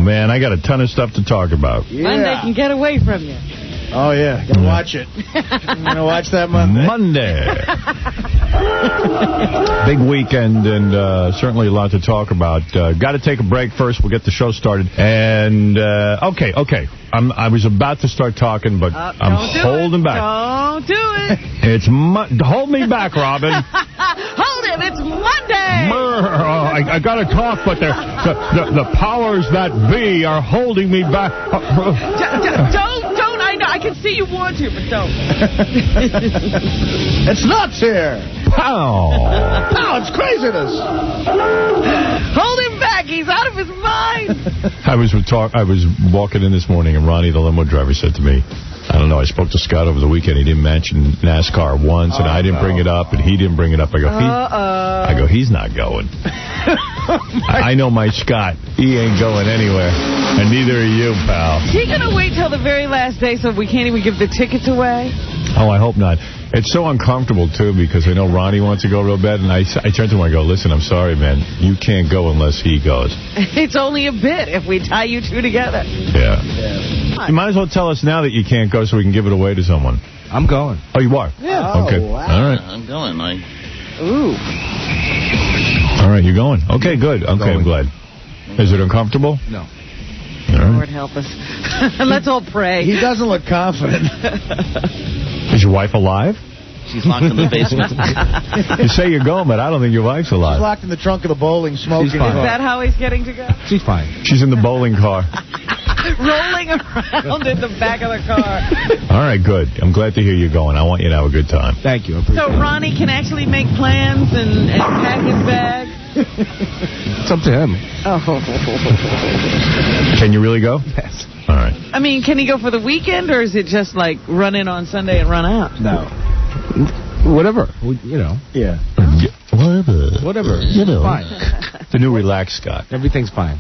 man, I got a ton of stuff to talk about. Yeah. Monday can get away from you. Oh, yeah. Gotta watch it. I'm going to watch that Monday. Big weekend, and certainly a lot to talk about. Got to take a break first. We'll get the show started. And, okay. I was about to start talking, but I'm holding back. Don't do it. Hold me back, Robin. Hold it. It's Monday. I got to talk, but the powers that be are holding me back. Don't. I can see you want to, but don't. It's nuts here. Pow. No, it's craziness. Hold him back. He's out of his mind. I was walking in this morning, and Ronnie, the limo driver, said to me, I don't know, I spoke to Scott over the weekend. He didn't mention NASCAR once, and I didn't bring it up, and he didn't bring it up. I go, he's not going. I know my Scott. He ain't going anywhere, and neither are you, pal. Is he going to wait till the very last day so we can't even give the tickets away? Oh, I hope not. It's so uncomfortable, too, because I know Ronnie wants to go real bad, and I turn to him and I go, listen, I'm sorry, man. You can't go unless he goes. It's only a bit if we tie you two together. Yeah. You might as well tell us now that you can't go so we can give it away to someone. I'm going. Oh, you are? Yeah. Okay. Wow. All right. I'm going. Ooh. All right, you're going. Okay, good. Okay, I'm glad. Is it uncomfortable? No. Lord help us. Let's all pray. He doesn't look confident. Is your wife alive? She's locked in the basement. You say you're going, but I don't think your wife's alive. She's locked in the trunk of the bowling, smoking. Is that how he's getting to go? She's fine. She's in the bowling car. Rolling around in the back of the car. All right, good. I'm glad to hear you're going. I want you to have a good time. Thank you. So Ronnie can actually make plans and pack his bag? It's up to him. Oh. Can you really go? Yes. All right. I mean, can he go for the weekend, or is it just like run in on Sunday and run out? No. Whatever. You know. Yeah. Whatever. You know. Fine. The new relaxed Scott. Everything's fine.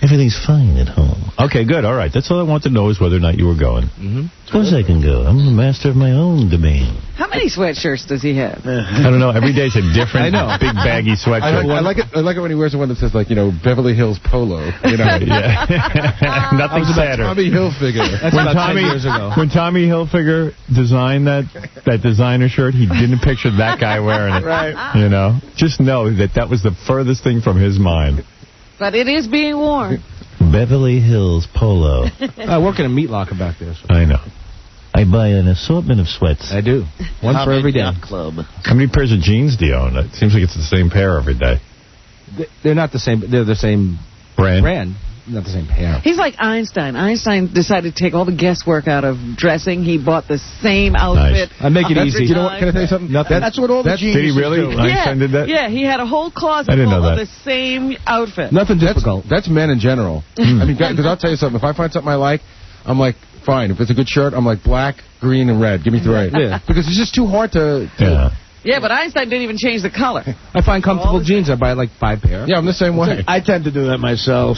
Everything's fine at home. Okay, good. All right. That's all I want to know is whether or not you were going. Mm-hmm. Of course I can go. I'm the master of my own domain. How many sweatshirts does he have? I don't know. Every day's a different big baggy sweatshirt. I like it when he wears the one that says, like, you know, Beverly Hills Polo. You know? Yeah. Nothing sadder. Tommy Hilfiger. That's about 10 years ago. When Tommy Hilfiger designed that designer shirt, he didn't picture that guy wearing it. Right. You know? Just know that was the furthest thing from his mind. But it is being worn. Beverly Hills Polo. I work in a meat locker back there. So. I know. I buy an assortment of sweats. I do. One for every day. Yacht Club. How many pairs of jeans do you own? It seems like it's the same pair every day. They're not the same. They're the same brand. Not the same pair. He's like Einstein. Einstein decided to take all the guesswork out of dressing. He bought the same outfit. I make it easy. You know what? Can I tell you something? That's what all the Did he really? do. Einstein did that? Yeah, he had a whole closet I didn't full know of that. the same outfit. Nothing difficult. That's men in general. I mean, because I'll tell you something. If I find something I like, I'm like, fine. If it's a good shirt, I'm like black, green, and red. Give me three. Yeah. Because it's just too hard to... Yeah. Yeah, but Einstein didn't even change the color. I find comfortable jeans. I buy like 5 pair. Yeah, I'm the same way. I tend to do that myself.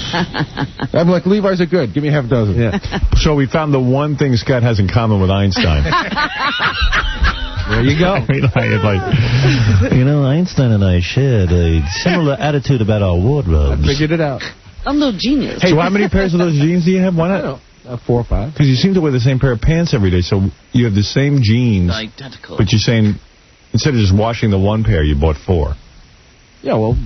I'm like, Levi's are good. Give me half a dozen. Yeah. So we found the one thing Scott has in common with Einstein. There you go. You know, Einstein and I shared a similar attitude about our wardrobes. I figured it out. I'm no genius. So how many pairs of those jeans do you have? Why not? 4 or 5. Because you seem to wear the same pair of pants every day, so you have the same jeans. Identical. But you're saying, instead of just washing the one pair, you bought 4. Yeah, well,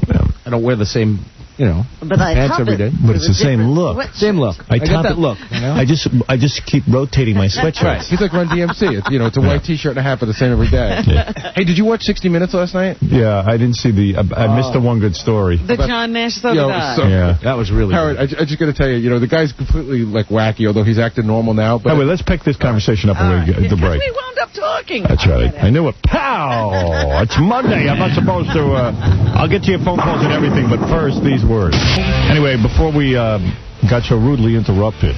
I don't wear the same, pants every day. But it's the same look. Same look. I get that look. You know? I just keep rotating my sweatshirts. Right. He's like Run DMC. It's a white T-shirt and a half, but the same every day. Yeah. Hey, did you watch 60 Minutes last night? Yeah, I didn't see I missed the one good story. The John Nash Yo, so- Yeah. That was really Howard, I just got to tell you, the guy's completely like wacky, although he's acting normal now. But Anyway, let's pick this conversation up when we get the break. We wound up talking. That's right. I knew it. Pow! It's Monday. I'm not supposed to... I'll get to your phone calls and everything, but first, these words. Anyway, before we got so rudely interrupted,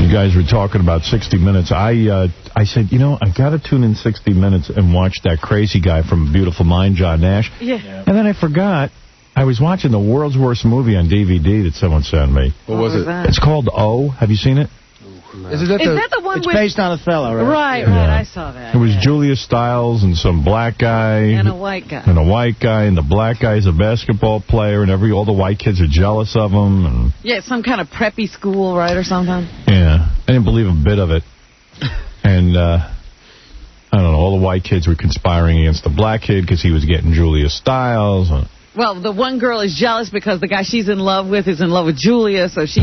you guys were talking about 60 Minutes. I said, I got to tune in 60 Minutes and watch that crazy guy from Beautiful Mind, John Nash. Yeah. And then I forgot. I was watching the world's worst movie on DVD that someone sent me. what was it? that? It's called O. Have you seen it? Is that the one It's with... based on Othello, right? Right, I saw that. It was Julia Stiles and some black guy. And a white guy. And a white guy, and the black guy is a basketball player, and all the white kids are jealous of him. And Yeah, some kind of preppy school, right, or something? yeah, I didn't believe a bit of it. And, I don't know, all the white kids were conspiring against the black kid because he was getting Julia Stiles. Well, the one girl is jealous because the guy she's in love with is in love with Julia, so she's,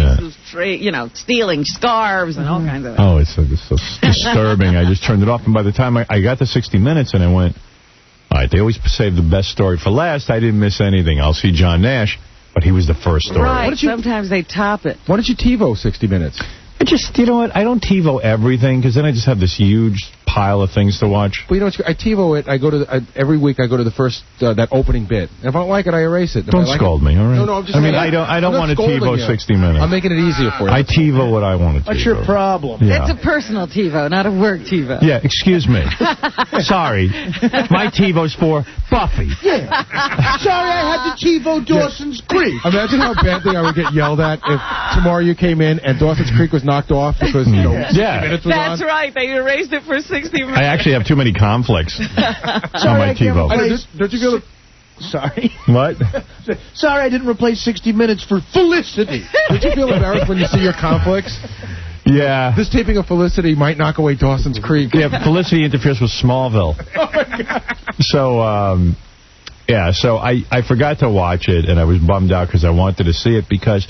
stealing scarves and all kinds of... Oh, it's so disturbing. I just turned it off, and by the time I got to 60 Minutes, and I went, all right, they always save the best story for last. I didn't miss anything. I'll see John Nash, but he was the first story. Right, sometimes they top it. Why don't you TiVo 60 Minutes? I just, you know what, I don't TiVo everything, because then I just have this huge pile of things to watch. Well, you know, I TiVo it. I go to every week. I go to the first that opening bit. And if I don't like it, I erase it. Don't scold me, all right? No, I'm just. I don't want to TiVo 60 Minutes. I'm making it easier for you. I TiVo what I want to TiVo. What's your problem? Yeah. It's a personal TiVo, not a work TiVo. Yeah, excuse me. Sorry, my TiVo's for Buffy. Yeah. Sorry, I had to TiVo Dawson's Creek. Imagine how badly I would get yelled at if tomorrow you came in and Dawson's Creek was knocked off because 60 Minutes was That's on. right. They erased it for 60 minutes. I actually have too many conflicts on my TiVo. Don't you go? Sorry. What? Sorry, I didn't replace 60 Minutes for Felicity. Did you feel embarrassed when you see your conflicts? Yeah. This taping of Felicity might knock away Dawson's Creek. Yeah, Felicity interferes with Smallville. Oh, my God. So, so I forgot to watch it, and I was bummed out because I wanted to see it because,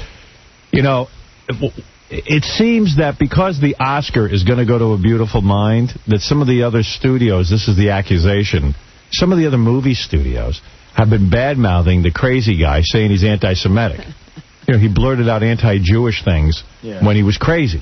it seems that because the Oscar is going to go to A Beautiful Mind, that some of the other studios, this is the accusation, some of the other movie studios have been bad-mouthing the crazy guy, saying he's anti-Semitic. He blurted out anti-Jewish things when he was crazy.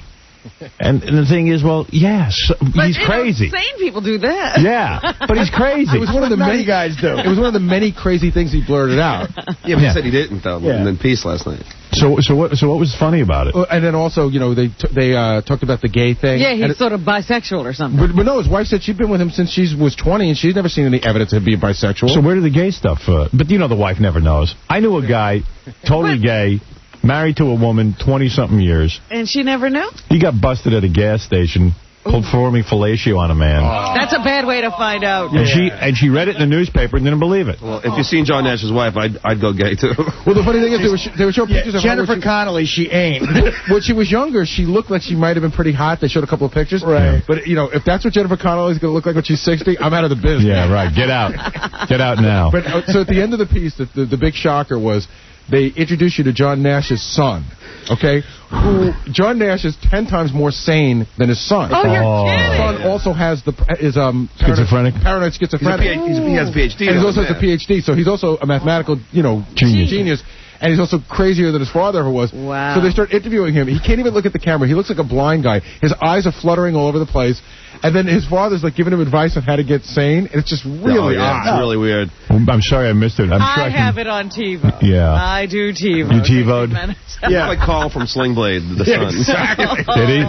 And the thing is, well, yes, he's crazy. Insane people do that. Yeah, but he's crazy. It was one of the many guys do. It was one of the many crazy things he blurted out. Yeah, but he said he didn't, though, and then peace last night. So what was funny about it? And then also, they talked about the gay thing. Yeah, he's sort of bisexual or something. But no, his wife said she'd been with him since she was 20, and she's never seen any evidence of him being bisexual. So where did the gay stuff... but the wife never knows. I knew a guy, totally gay, married to a woman, 20-something years. And she never knew? He got busted at a gas station, performing fellatio on a man. That's a bad way to find out. And she read it in the newspaper and didn't believe it. Well, if you've seen John Nash's wife, I'd go gay, too. Well, the funny thing is, they were showing pictures of Jennifer her. Connelly, she ain't. When she was younger, she looked like she might have been pretty hot. They showed a couple of pictures. Right. But, if that's what Jennifer Connelly's going to look like when she's 60, I'm out of the business. Yeah, right. Get out. Get out now. But so at the end of the piece, the big shocker was they introduced you to John Nash's son, okay? Who John Nash is 10 times more sane than his son. Oh, you're kidding. His son also has schizophrenic. Paranoid schizophrenic. He has a PhD. And he also has a PhD, so he's also a mathematical, genius. And he's also crazier than his father was. Wow. So they start interviewing him. He can't even look at the camera. He looks like a blind guy. His eyes are fluttering all over the place. And then his father's giving him advice on how to get sane. And it's just really odd. It's really weird. I'm sorry I missed it. I have it on TiVo. Yeah. I do TiVo. You TiVo'd? Yeah. Like Carl from Sling Blade, the son. Exactly. Did he?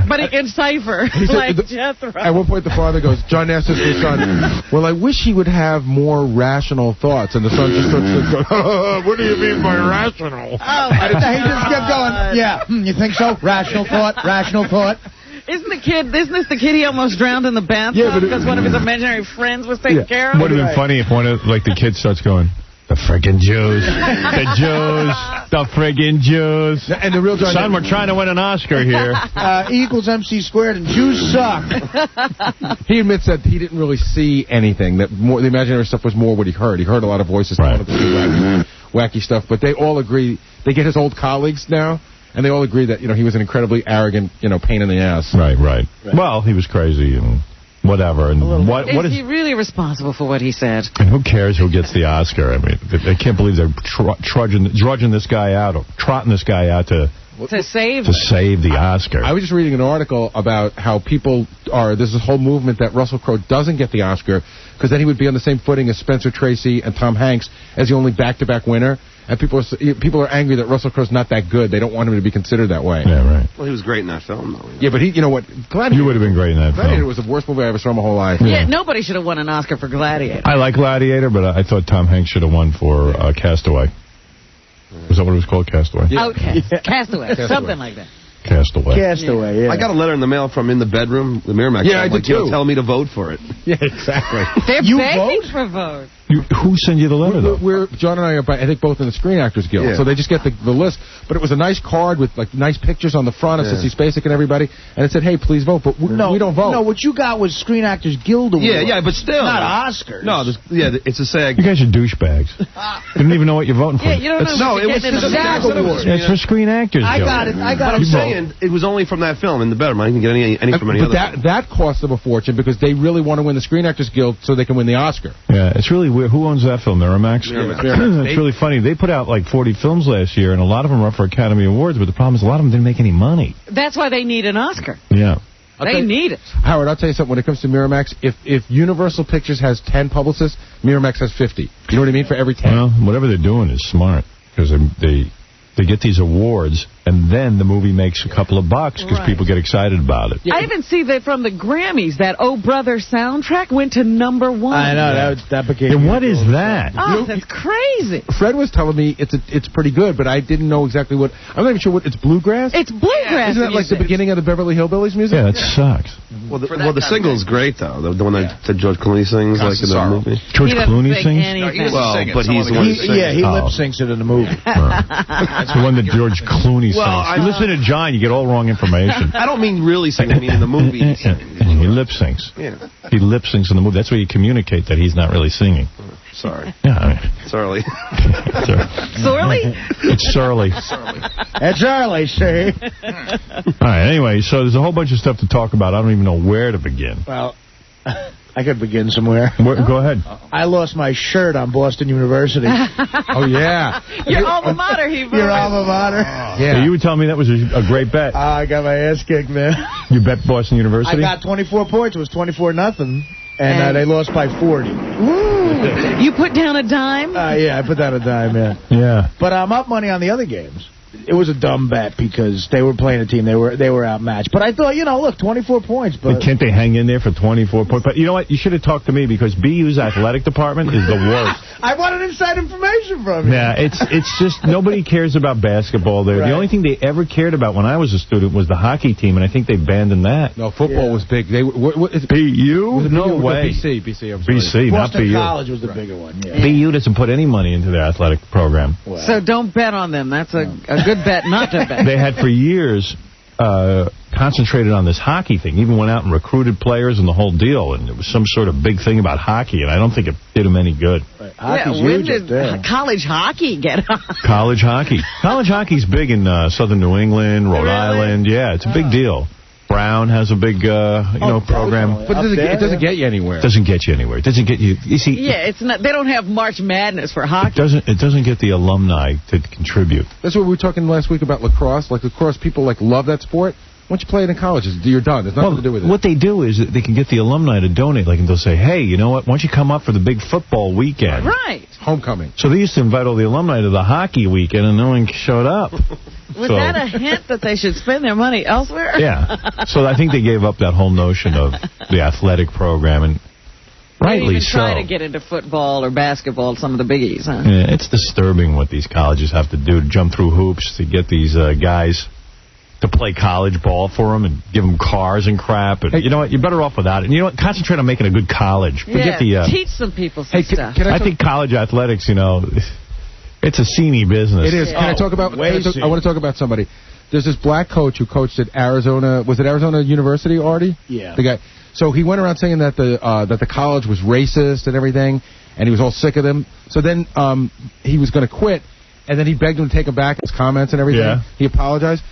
But he can cipher, like Jethro. At one point, the father goes, John Nash says to his son, well, I wish he would have more rational thoughts. And the son just starts to go, what do you mean by rational? Oh, He just kept going. Yeah, you think so? Rational thought, rational thought. Isn't this the kid he almost drowned in the bathtub because one of his imaginary friends was taking care of him? Would have been funny if one of the kids starts going, the friggin' Jews, the Jews, the friggin' Jews. And the real John Son, we're trying to win an Oscar here. E equals MC squared, and Jews suck. He admits that he didn't really see anything. That the imaginary stuff was more what he heard. He heard a lot of voices telling him to do wacky stuff. But they all agree. They get his old colleagues now. And they all agree that, he was an incredibly arrogant, pain in the ass. Right. Well, he was crazy and whatever. And what is he really responsible for what he said? And who cares who gets the Oscar? I mean, they can't believe they're drudging this guy out, or trotting this guy out to save the Oscar. I was just reading an article about how there's this whole movement that Russell Crowe doesn't get the Oscar because then he would be on the same footing as Spencer Tracy and Tom Hanks as the only back-to-back winner. And people are angry that Russell Crowe's not that good. They don't want him to be considered that way. Yeah, right. Well, he was great in that film, though. Yeah, but you know what? You would have been great in that Gladiator film. was the worst movie I ever saw in my whole life. Yeah, nobody should have won an Oscar for Gladiator. I like Gladiator, but I thought Tom Hanks should have won for Castaway. Was that what it was called, Castaway? Yeah. Outcast. Castaway. Something like that. Castaway. Castaway, yeah. I got a letter in the mail from In the Bedroom, the Miramax. Yeah, I did too. Tell me to vote for it. Yeah, exactly. They're You begging vote? for votes. Who sent you the letter, though? John and I are, I think, both in the Screen Actors Guild, Yeah. so they just get the list. But it was a nice card with like nice pictures on the front of Sissy Spacek and everybody, and it said, "Hey, please vote." But we don't vote. No, what you got was Screen Actors Guild Award. Yeah, but still. Not Oscars. No, it's a SAG. You guys are douchebags. You don't even know what you're voting for. Yeah, you don't know. No, it was the SAG Award. It's for Screen Actors I Guild. got it. But I'm saying it was only from that film, In the Bedroom. I didn't get any from any but other. that cost them a fortune because they really want to win the Screen Actors Guild so they can win the Oscar. Yeah, it's really weird. Who owns that film? Miramax? It's really funny. They put out like 40 films last year, and a lot of them were up for Academy Awards, but the problem is a lot of them didn't make any money. That's why they need an Oscar. Yeah. They need it. Howard, I'll tell you something. When it comes to Miramax, if Universal Pictures has 10 publicists, Miramax has 50. You know what I mean? For every 10. Well, whatever they're doing is smart, because they get these awards, and then the movie makes a couple of bucks because people get excited about it. I even see that from the Grammys, that Oh Brother soundtrack went to #1. I know, that became... And what is that? Oh, that's crazy. Fred was telling me it's pretty good, but I didn't know exactly what... I'm not even sure what... It's bluegrass? It's bluegrass. Isn't that like the beginning of the Beverly Hillbillies music? Yeah, that sucks. Well, the single's great, though. The one that George Clooney sings, like in the movie. George Clooney sings? Well, but he's the one who sings. Yeah, he lip syncs it in the movie. That's the one that George Clooney sings. You listen to John, you get all wrong information. I don't mean really sing. I mean in the movie. He lip syncs. Yeah. He lip syncs in the movie. That's where you communicate that he's not really singing. Sorry. Yeah, I mean, Sorry. Sorely? it's surly. That's early, see? All right, anyway, so there's a whole bunch of stuff to talk about. I don't even know where to begin. Well, I could begin somewhere. Go ahead. I lost my shirt on Boston University. Oh, yeah. Your alma mater, he voted. Your alma mater. Yeah. You were telling me that was a great bet. I got my ass kicked, man. You bet Boston University? I got 24 points. It was 24-0. And they lost by 40. Ooh. You put down a dime? Yeah, I put down a dime, yeah. Yeah. But I'm up money on the other games. It was a dumb bet because they were playing a team. They were outmatched. But I thought, look, 24 points. But can't they hang in there for 24 points? But you know what? You should have talked to me because BU's athletic department is the worst. I wanted inside information from you. Yeah, it's just nobody cares about basketball there. Right. The only thing they ever cared about when I was a student was the hockey team, and I think they abandoned that. No, football was big. It's BU? No way. BC. I'm sorry. BC, not Boston BU. College was the bigger one. Yeah. BU doesn't put any money into their athletic program. Well. So don't bet on them. That's a good bet not to bet. They had for years concentrated on this hockey thing, even went out and recruited players and the whole deal, and it was some sort of big thing about hockey, and I don't think it did them any good. Right. When did college hockey get on? College hockey. College hockey's big in southern New England, Rhode Island. Yeah, it's a big deal. Brown has a big, program. But it doesn't get you anywhere. It doesn't get you anywhere. It doesn't get you. You see. Yeah, it's not. They don't have March Madness for hockey. It doesn't get the alumni to contribute. That's what we were talking last week about lacrosse. Like lacrosse, people love that sport. Once you play it in college, you're done. There's nothing to do with it. What they do is they can get the alumni to donate. Like, and they'll say, hey, you know what? Why don't you come up for the big football weekend? Right. Homecoming. So they used to invite all the alumni to the hockey weekend, and no one showed up. Was that a hint that they should spend their money elsewhere? Yeah. So I think they gave up that whole notion of the athletic program, and rightly so. Try to get into football or basketball, some of the biggies, huh? Yeah, it's disturbing what these colleges have to do to jump through hoops to get these guys to play college ball for them and give them cars and crap. And you know what? You're better off without it. And you know what? Concentrate on making a good college. Forget teach some people some stuff. I think college athletics, it's a seamy business. It is. Can I talk about? I want to talk about somebody. There's this black coach who coached at Arizona. Was it Arizona University, Artie? Yeah. The guy. So he went around saying that the college was racist and everything, and he was all sick of them. So then he was going to quit, and then he begged him to take him back his comments and everything. Yeah. He apologized.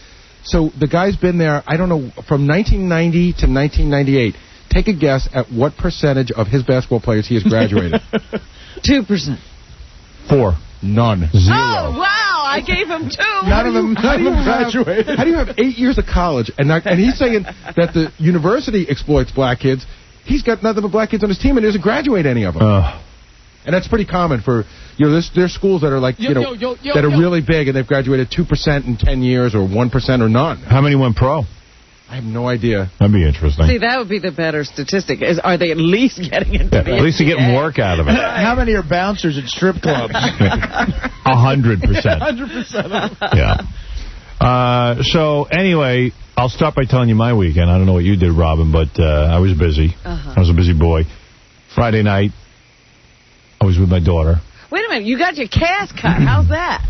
So the guy's been there, I don't know, from 1990 to 1998. Take a guess at what percentage of his basketball players he has graduated. 2%. 4. None. 0. Oh, wow. I gave him 2. None of them graduated. How do you have 8 years of college? And he's saying that the university exploits black kids. He's got nothing but black kids on his team and doesn't graduate any of them. And that's pretty common for, there's schools that are like, that are really big and they've graduated 2% in 10 years or 1% or none. How many went pro? I have no idea. That'd be interesting. See, that would be the better statistic. Are they at least getting into the at least they're getting work out of it. How many are bouncers at strip clubs? 100%. 100%. Yeah. So, anyway, I'll start by telling you my weekend. I don't know what you did, Robin, but I was busy. I was a busy boy. Friday night, I was with my daughter. Wait a minute. You got your cast cut. How's that?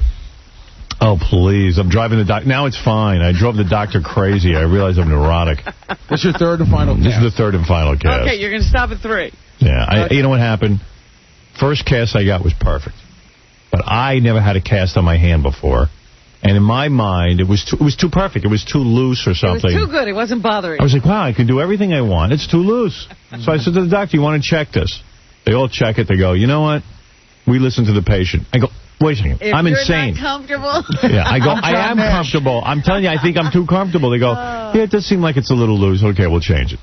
Oh, please. I'm driving the doctor. Now it's fine. I drove the doctor crazy. I realized I'm neurotic. What's your third and final cast? This is the third and final cast. Okay, you're going to stop at 3. Yeah. You know what happened? First cast I got was perfect. But I never had a cast on my hand before. And in my mind, it was too perfect. It was too loose or something. It was too good. It wasn't bothering I was like, wow, I can do everything I want. It's too loose. So I said to the doctor, you want to check this? They all check it. They go, you know what? We listen to the patient. I go, wait a second. if I'm you're insane. Not comfortable. Yeah, I go, I am comfortable. I'm telling you, I think I'm too comfortable. They go, yeah, it does seem like it's a little loose. Okay, we'll change it.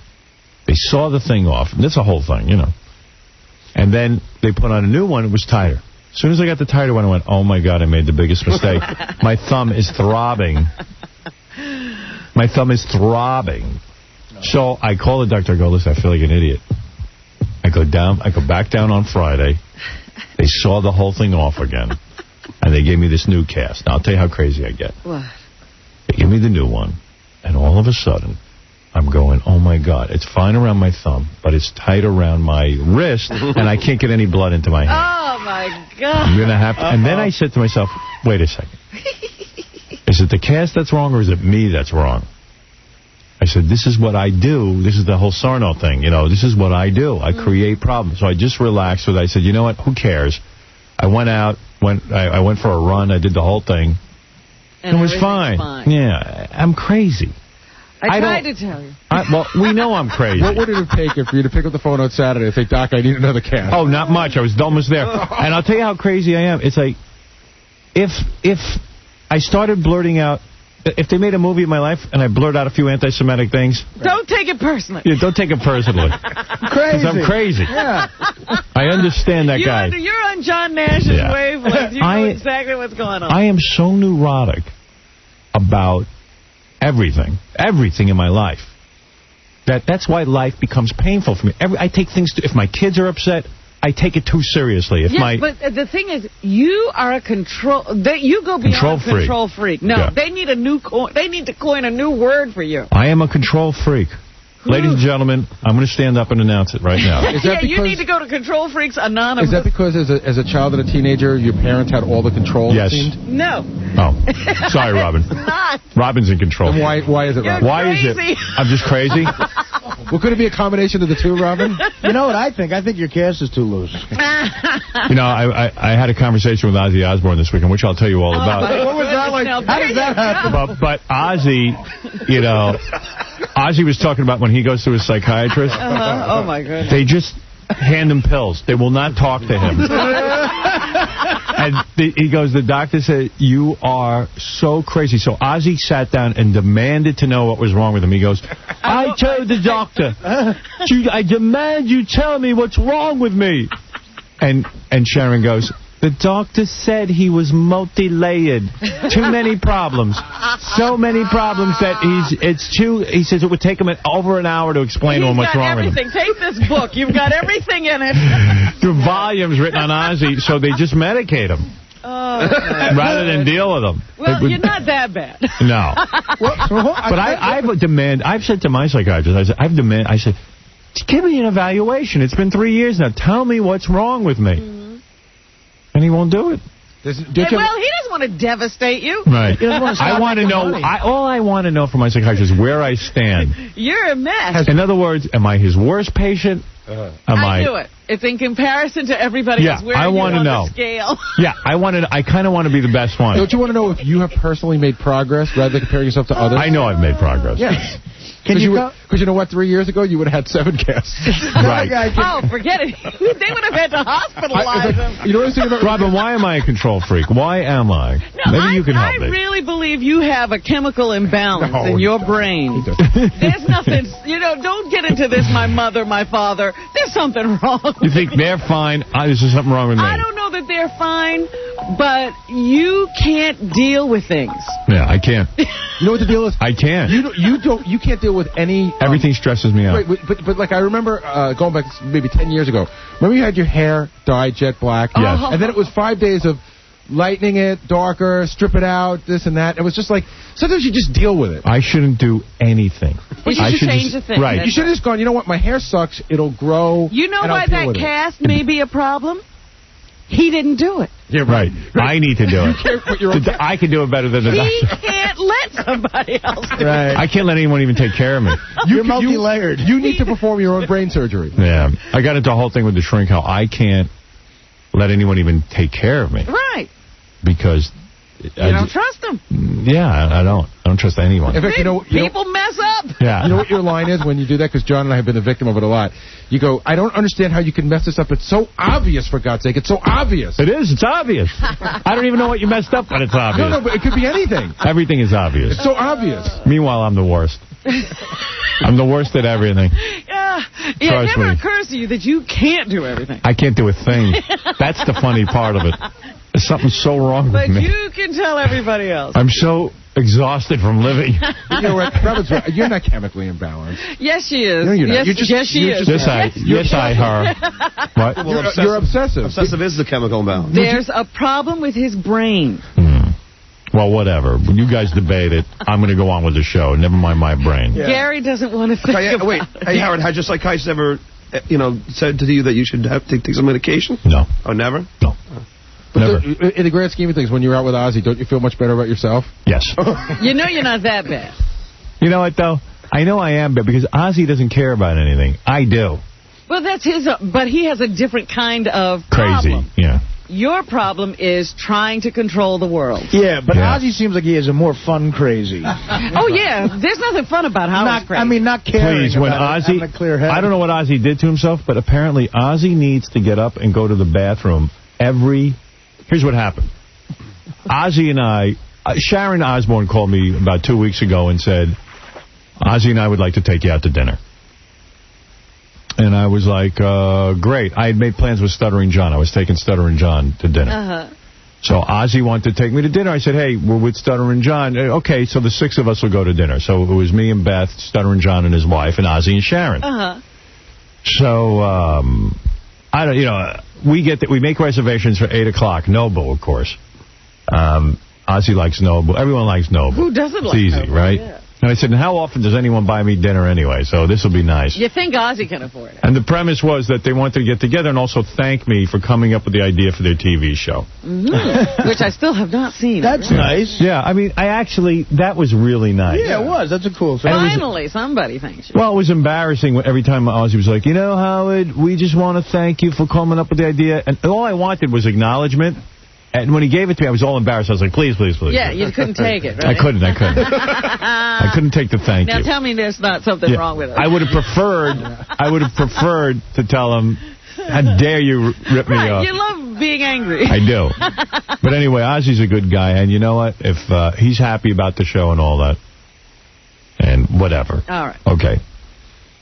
They saw the thing off. And that's a whole thing, you know. And then they put on a new one. It was tighter. As soon as I got the tighter one, I went, oh, my God, I made the biggest mistake. My thumb is throbbing. My thumb is throbbing. So I call the doctor. I go, listen, I feel like an idiot. I go back down on Friday. They saw the whole thing off again. And they gave me this new cast. Now, I'll tell you how crazy I get. What? They give me the new one. And all of a sudden, I'm going, oh, my God, it's fine around my thumb, but it's tight around my wrist, and I can't get any blood into my hand. Oh, my God. I'm going to have to. And then I said to myself, wait a second. Is it the cast that's wrong, or is it me that's wrong? I said, this is what I do. This is the whole Sarno thing. You know, this is what I do. I create problems. So I just relaxed with it. I said, you know what? Who cares? I went out. I went for a run. I did the whole thing. And it was fine. Yeah, I'm crazy. I tried to tell you. Well, we know I'm crazy. What would it have taken for you to pick up the phone on Saturday and say, Doc, I need another cast? Oh, not much. I was almost there. And I'll tell you how crazy I am. It's like, if I started blurting out, if they made a movie of my life and I blurt out a few anti-Semitic things... Don't take it personally. Yeah, don't take it personally. Crazy. Because I'm crazy. Yeah. I understand that guy. You're on John Nash's wavelength. You know exactly what's going on. I am so neurotic about everything in my life. That's why life becomes painful for me. I take things, if my kids are upset, I take it too seriously. But the thing is, you are a you go beyond control freak. No, they need they need to coin a new word for you. I am a control freak. Ladies and gentlemen, I'm going to stand up and announce it right now. You need to go to Control Freaks Anonymous. Is that because as a child and a teenager, your parents had all the control? Yes. No. Oh, sorry, Robin. Not. Robin's in control. And why is it, Robin? Why is it? I'm just crazy. Well, could it be a combination of the two, Robin? You know what I think? I think your cast is too loose. You know, I had a conversation with Ozzy Osbourne this weekend, which I'll tell you all about. What was that like? How did that happen? But Ozzy, you know, Ozzy was talking about when he goes to a psychiatrist. Oh, my goodness. They just hand him pills. They will not talk to him. And he goes, the doctor said, you are so crazy. So Ozzy sat down and demanded to know what was wrong with him. He goes, I told the doctor, I demand you tell me what's wrong with me. And Sharon goes, the doctor said he was multi-layered. Too many problems. So many problems that he says it would take him over an hour to explain to him what's wrong with him. Take this book. You've got everything in it. There are volumes written on Ozzy, so they just medicate him. Oh, rather than deal with them. Well, you're not that bad. No. But I've said to my psychiatrist, I said, give me an evaluation. It's been 3 years now. Tell me what's wrong with me. Mm-hmm. And he won't do it. He doesn't want to devastate you. Right. I want to know. All I want to know from my psychiatrist is where I stand. You're a mess. In other words, am I his worst patient? I do it. It's in comparison to everybody else. Where I want to know. The scale. Yeah, I kind of want to be the best one. Don't you want to know if you have personally made progress rather than comparing yourself to others? I know I've made progress. Yes. Because you know what, 3 years ago, you would have had 7 casts. Right. Oh, forget it. They would have had to hospitalize him. You know what I'm saying about Robin, why am I a control freak? Why am I? No, Maybe you can help me. I really believe you have a chemical imbalance in your brain. There's nothing, don't get into this, my mother, my father. There's something wrong. You think they're fine? There's something wrong with me. I don't know that they're fine, but you can't deal with things. Yeah, I can't. You know what the deal is? I can't. You can't deal with any... Everything stresses me out. Wait, but like I remember going back maybe 10 years ago. Remember you had your hair dyed jet black? Yes. And then it was 5 days of lightening it, darker, strip it out, this and that. It was just like, sometimes you just deal with it. I shouldn't do anything. You should change the thing. Right. You should have just gone, you know what, my hair sucks, it'll grow. You know and why I'll deal that with it. cast may be a problem? He didn't do it. Yeah, Right. I need to do it. can't put your own- I can do it better than the He doctor. can't let somebody else do it. Right. I can't let anyone even take care of me. You're multi-layered. You need to perform your own brain surgery. Yeah. I got into a whole thing with the shrink how I can't let anyone even take care of me. Right. Because... You don't trust him. Yeah, I don't. I don't trust anyone. In fact, People mess up. Yeah. You know what your line is when you do that? Because John and I have been the victim of it a lot. You go, I don't understand how you can mess this up. It's so obvious, for God's sake. It's so obvious. It is. It's obvious. I don't even know what you messed up, but it's obvious. No, but it could be anything. Everything is obvious. It's so obvious. Meanwhile, I'm the worst. I'm the worst at everything. Yeah. It Trust never me. occurs to you that you can't do everything. I can't do a thing. That's the funny part of it. There's something so wrong But with me. you can tell everybody else. I'm so exhausted from living. You know what? Robin's right. You're not chemically imbalanced. Yes, she is. No, you're not. Yes, she is. Yes, her. What? Well, You're obsessive. Obsessive is the chemical imbalance. There's a problem with his brain. Well, whatever. When you guys debate it, I'm going to go on with the show. Never mind my brain. Yeah. Gary doesn't want to think about Wait, it. hey, Howard, has your psychiatrist ever, said to you that you should have to take some medication? No. Oh, never? No. Never. In the grand scheme of things, when you're out with Ozzy, don't you feel much better about yourself? Yes. You know you're not that bad. You know what, though? I know I am, but because Ozzy doesn't care about anything. I do. Well, that's his, but he has a different kind of Crazy. problem. Yeah. Your problem is trying to control the world. Yeah, but Yeah. Ozzy seems like he is a more fun crazy. Oh, yeah. There's nothing fun about Howard's crazy. I mean, not caring Please, when about Ozzy, having a clear head. I don't know what Ozzy did to himself, but apparently Ozzy needs to get up and go to the bathroom Here's what happened. Ozzy and I, Sharon Osbourne called me about 2 weeks ago and said, Ozzy and I would like to take you out to dinner. And I was like, great. I had made plans with Stuttering John. I was taking Stuttering John to dinner. Uh-huh. So Ozzy wanted to take me to dinner. I said, hey, we're with Stuttering John. Okay, so the 6 of us will go to dinner. So it was me and Beth, Stuttering John and his wife, and Ozzy and Sharon. Uh-huh. So, I don't, we make reservations for 8 o'clock. Nobu, of course. Ozzy likes Nobu. Everyone likes Nobu. Who doesn't like It's easy, Nobu? right? Yeah. And I said, and how often does anyone buy me dinner anyway? So this will be nice. You think Ozzy can afford it. And the premise was that they wanted to get together and also thank me for coming up with the idea for their TV show. Mm-hmm. Which I still have not seen. That's nice. Yeah, I mean, that was really nice. Yeah, it was. That's a cool thing. Finally, somebody thanks you. Well, it was embarrassing every time Ozzy was like, Howard, we just want to thank you for coming up with the idea. And all I wanted was acknowledgement. And when he gave it to me, I was all embarrassed. I was like, please, please, please. Yeah, you couldn't take it, right? I couldn't. I couldn't take the thank Now you. tell me there's not something wrong with it. I would have preferred to tell him, how dare you rip me off. You love being angry. I do. But anyway, Ozzy's a good guy, and you know what? If he's happy about the show and all that, and whatever. All right. Okay.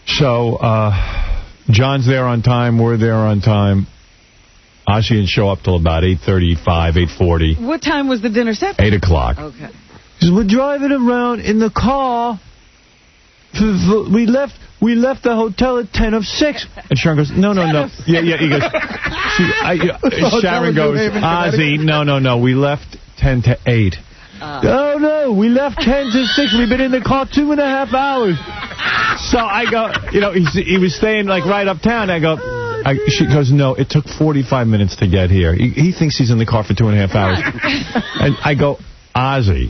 So, John's there on time, we're there on time. Ozzy didn't show up till about 8:35, 8:40. What time was the dinner set? 8 o'clock. Okay. He says, we're driving around in the car. We left the hotel at 10:06. And Sharon goes, no. Yeah, he goes, Sharon goes, Ozzy, no, we left 10 to 8. Oh, no, we left 10 to 6. We've been in the car 2.5 hours. So I go, he was staying like right uptown. She goes, no, it took 45 minutes to get here. He thinks he's in the car for 2.5 hours. And I go, Ozzy,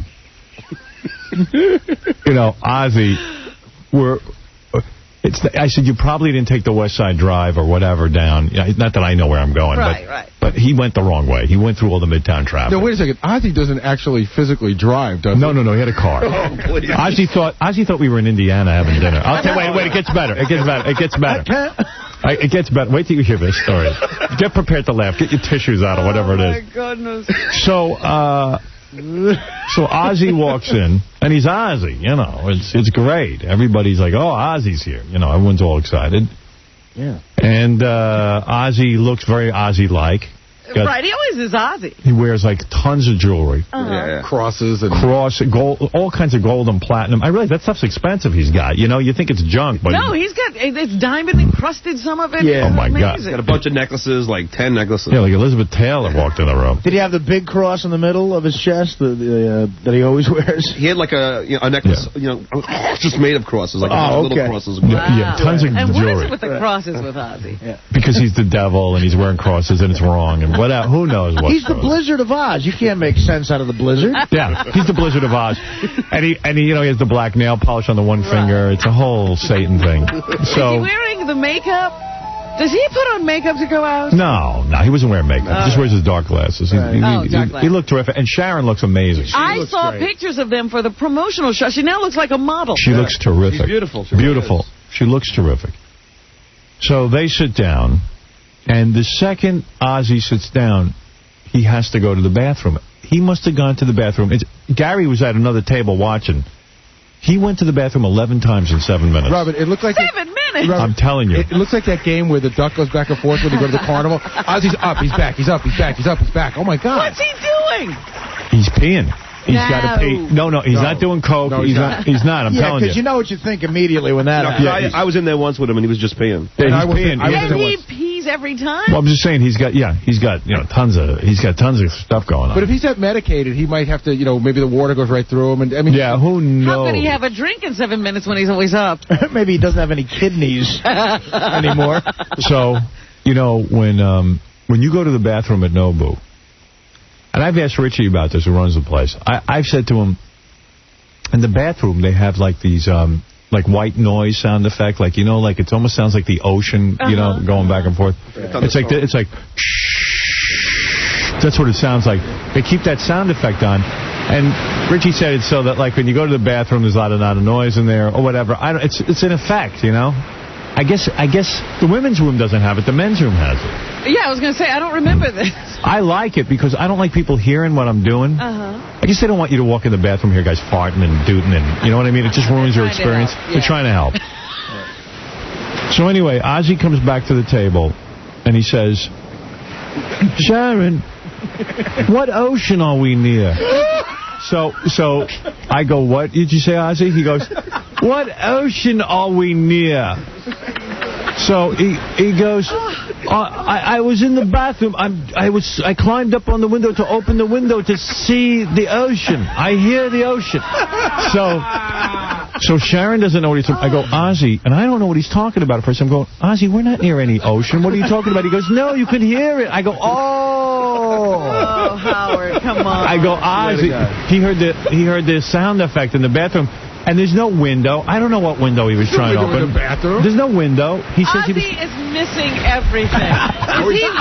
Ozzy, I said, you probably didn't take the West Side Drive or whatever down. Not that I know where I'm going. Right. But he went the wrong way. He went through all the Midtown traffic. No, wait a second. Ozzy doesn't actually physically drive, does he? No, he had a car. Oh, please. Ozzy thought we were in Indiana having dinner. Wait, it gets better. It gets better. Wait till you hear this story. Get prepared to laugh. Get your tissues out or whatever it is. Oh, my goodness. So Ozzy walks in, and he's Ozzy, It's great. Everybody's like, oh, Ozzy's here. Everyone's all excited. Yeah. And Ozzy looks very Ozzy-like. Right, he always is Ozzy. He wears like tons of jewelry. Crosses and gold, all kinds of gold and platinum. I realize that stuff's expensive he's got. You know, you think it's junk, but... No, he's got, it's diamond encrusted, some of it. Yeah. Oh, my God. He's got a bunch of necklaces, like 10 necklaces. Yeah, like Elizabeth Taylor walked in the room. Did he have the big cross in the middle of his chest that he always wears? He had like a necklace, just made of crosses, like little crosses. Wow. Yeah, tons of and jewelry. what is it with the crosses with Ozzy? Yeah. Because he's the devil and he's wearing crosses and it's wrong and whatever. Who knows what? He's the Blizzard of Oz. You can't make sense out of the Blizzard. Yeah, he's the Blizzard of Oz. And he has the black nail polish on the one finger. It's a whole Satan thing. So, is he wearing the makeup? Does he put on makeup to go out? No, he wasn't wearing makeup. He just wears his dark glasses. He looked terrific. And Sharon looks amazing. I saw pictures of them for the promotional show. She now looks like a model. She looks terrific. She's beautiful. Beautiful. She looks terrific. So they sit down, and the second Ozzy sits down, he has to go to the bathroom. He must have gone to the bathroom. Gary was at another table watching. He went to the bathroom 11 times in 7 minutes. Robert, it looked like... 7 minutes? Robert, I'm telling you. It looks like that game where the duck goes back and forth when they go to the carnival. Ozzy's up, he's back, he's up, he's back, he's up, he's back. Oh, my God. What's he doing? He's peeing. He's got to pee. No, he's not doing coke. No, he's not. I'm telling you. Yeah, because you know what you think immediately when that happens. I was in there once with him, and he was just peeing. Yeah, he's peeing. And he pees every time? Well, I'm just saying he's got tons of stuff going on. But if he's that medicated, he might have to, maybe the water goes right through him. And who knows? How could he have a drink in 7 minutes when he's always up? Maybe he doesn't have any kidneys anymore. So, when you go to the bathroom at Nobu, and I've asked Richie about this, who runs the place. I've said to him, in the bathroom they have like these like white noise sound effect, like like it almost sounds like the ocean, going back and forth. It's like that's what it sounds like. They keep that sound effect on, and Richie said it's so that like when you go to the bathroom, there's a lot of noise in there or whatever. It's an effect, I guess the women's room doesn't have it. The men's room has it. Yeah, I was going to say, I don't remember this. I like it because I don't like people hearing what I'm doing. I guess they don't want you to walk in the bathroom and hear guys farting and dooting and, you know what I mean? It just ruins your experience. They're trying to help. So anyway, Ozzy comes back to the table and he says, Sharon, what ocean are we near? So I go, what did you say, Ozzy? He goes, what ocean are we near? So he goes, I was in the bathroom. I climbed up on the window to open the window to see the ocean. I hear the ocean. So Sharon doesn't know what he's talking about. I go, Ozzy, and I don't know what he's talking about at first. I'm going, Ozzy, we're not near any ocean. What are you talking about? He goes, no, you can hear it. I go, Oh, Howard, come on. I go, Ozzy. He heard the sound effect in the bathroom. And there's no window. I don't know what window he was trying to open. The bathroom? There's no window. He says Ozzy is missing everything.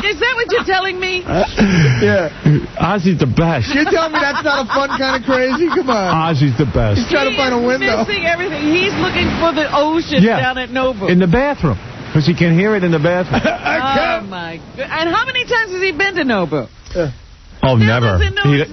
Is that what you're telling me? Yeah. Ozzy's the best. You're telling me that's not a fun kind of crazy? Come on. Ozzy's the best. He's trying to find a window. He's missing everything. He's looking for the ocean down at Nobu. In the bathroom. Because he can hear it in the bathroom. Oh, my God. And how many times has he been to Nobu? Oh, never.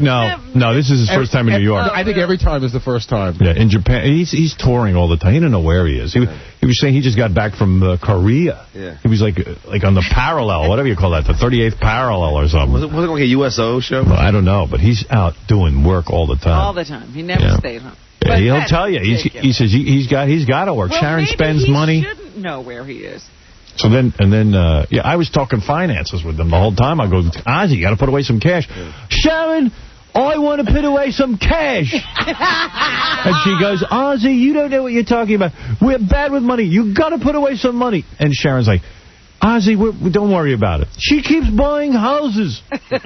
No, this is his first time in New York. I think every time is the first time. Yeah, in Japan. He's touring all the time. He didn't know where he is. He was saying he just got back from Korea. Yeah. He was like on the parallel, whatever you call that, the 38th parallel or something. Was it like a USO show? Well, I don't know, but he's out doing work all the time. All the time. He never stayed home. Yeah, he'll tell you. He says he's got to work. Well, Sharon spends money. He shouldn't know where he is. So then, I was talking finances with them the whole time. I go, Ozzy, you got to put away some cash. Sharon, I want to put away some cash. And she goes, Ozzy, you don't know what you're talking about. We're bad with money. You got to put away some money. And Sharon's like, Ozzy, don't worry about it. She keeps buying houses. And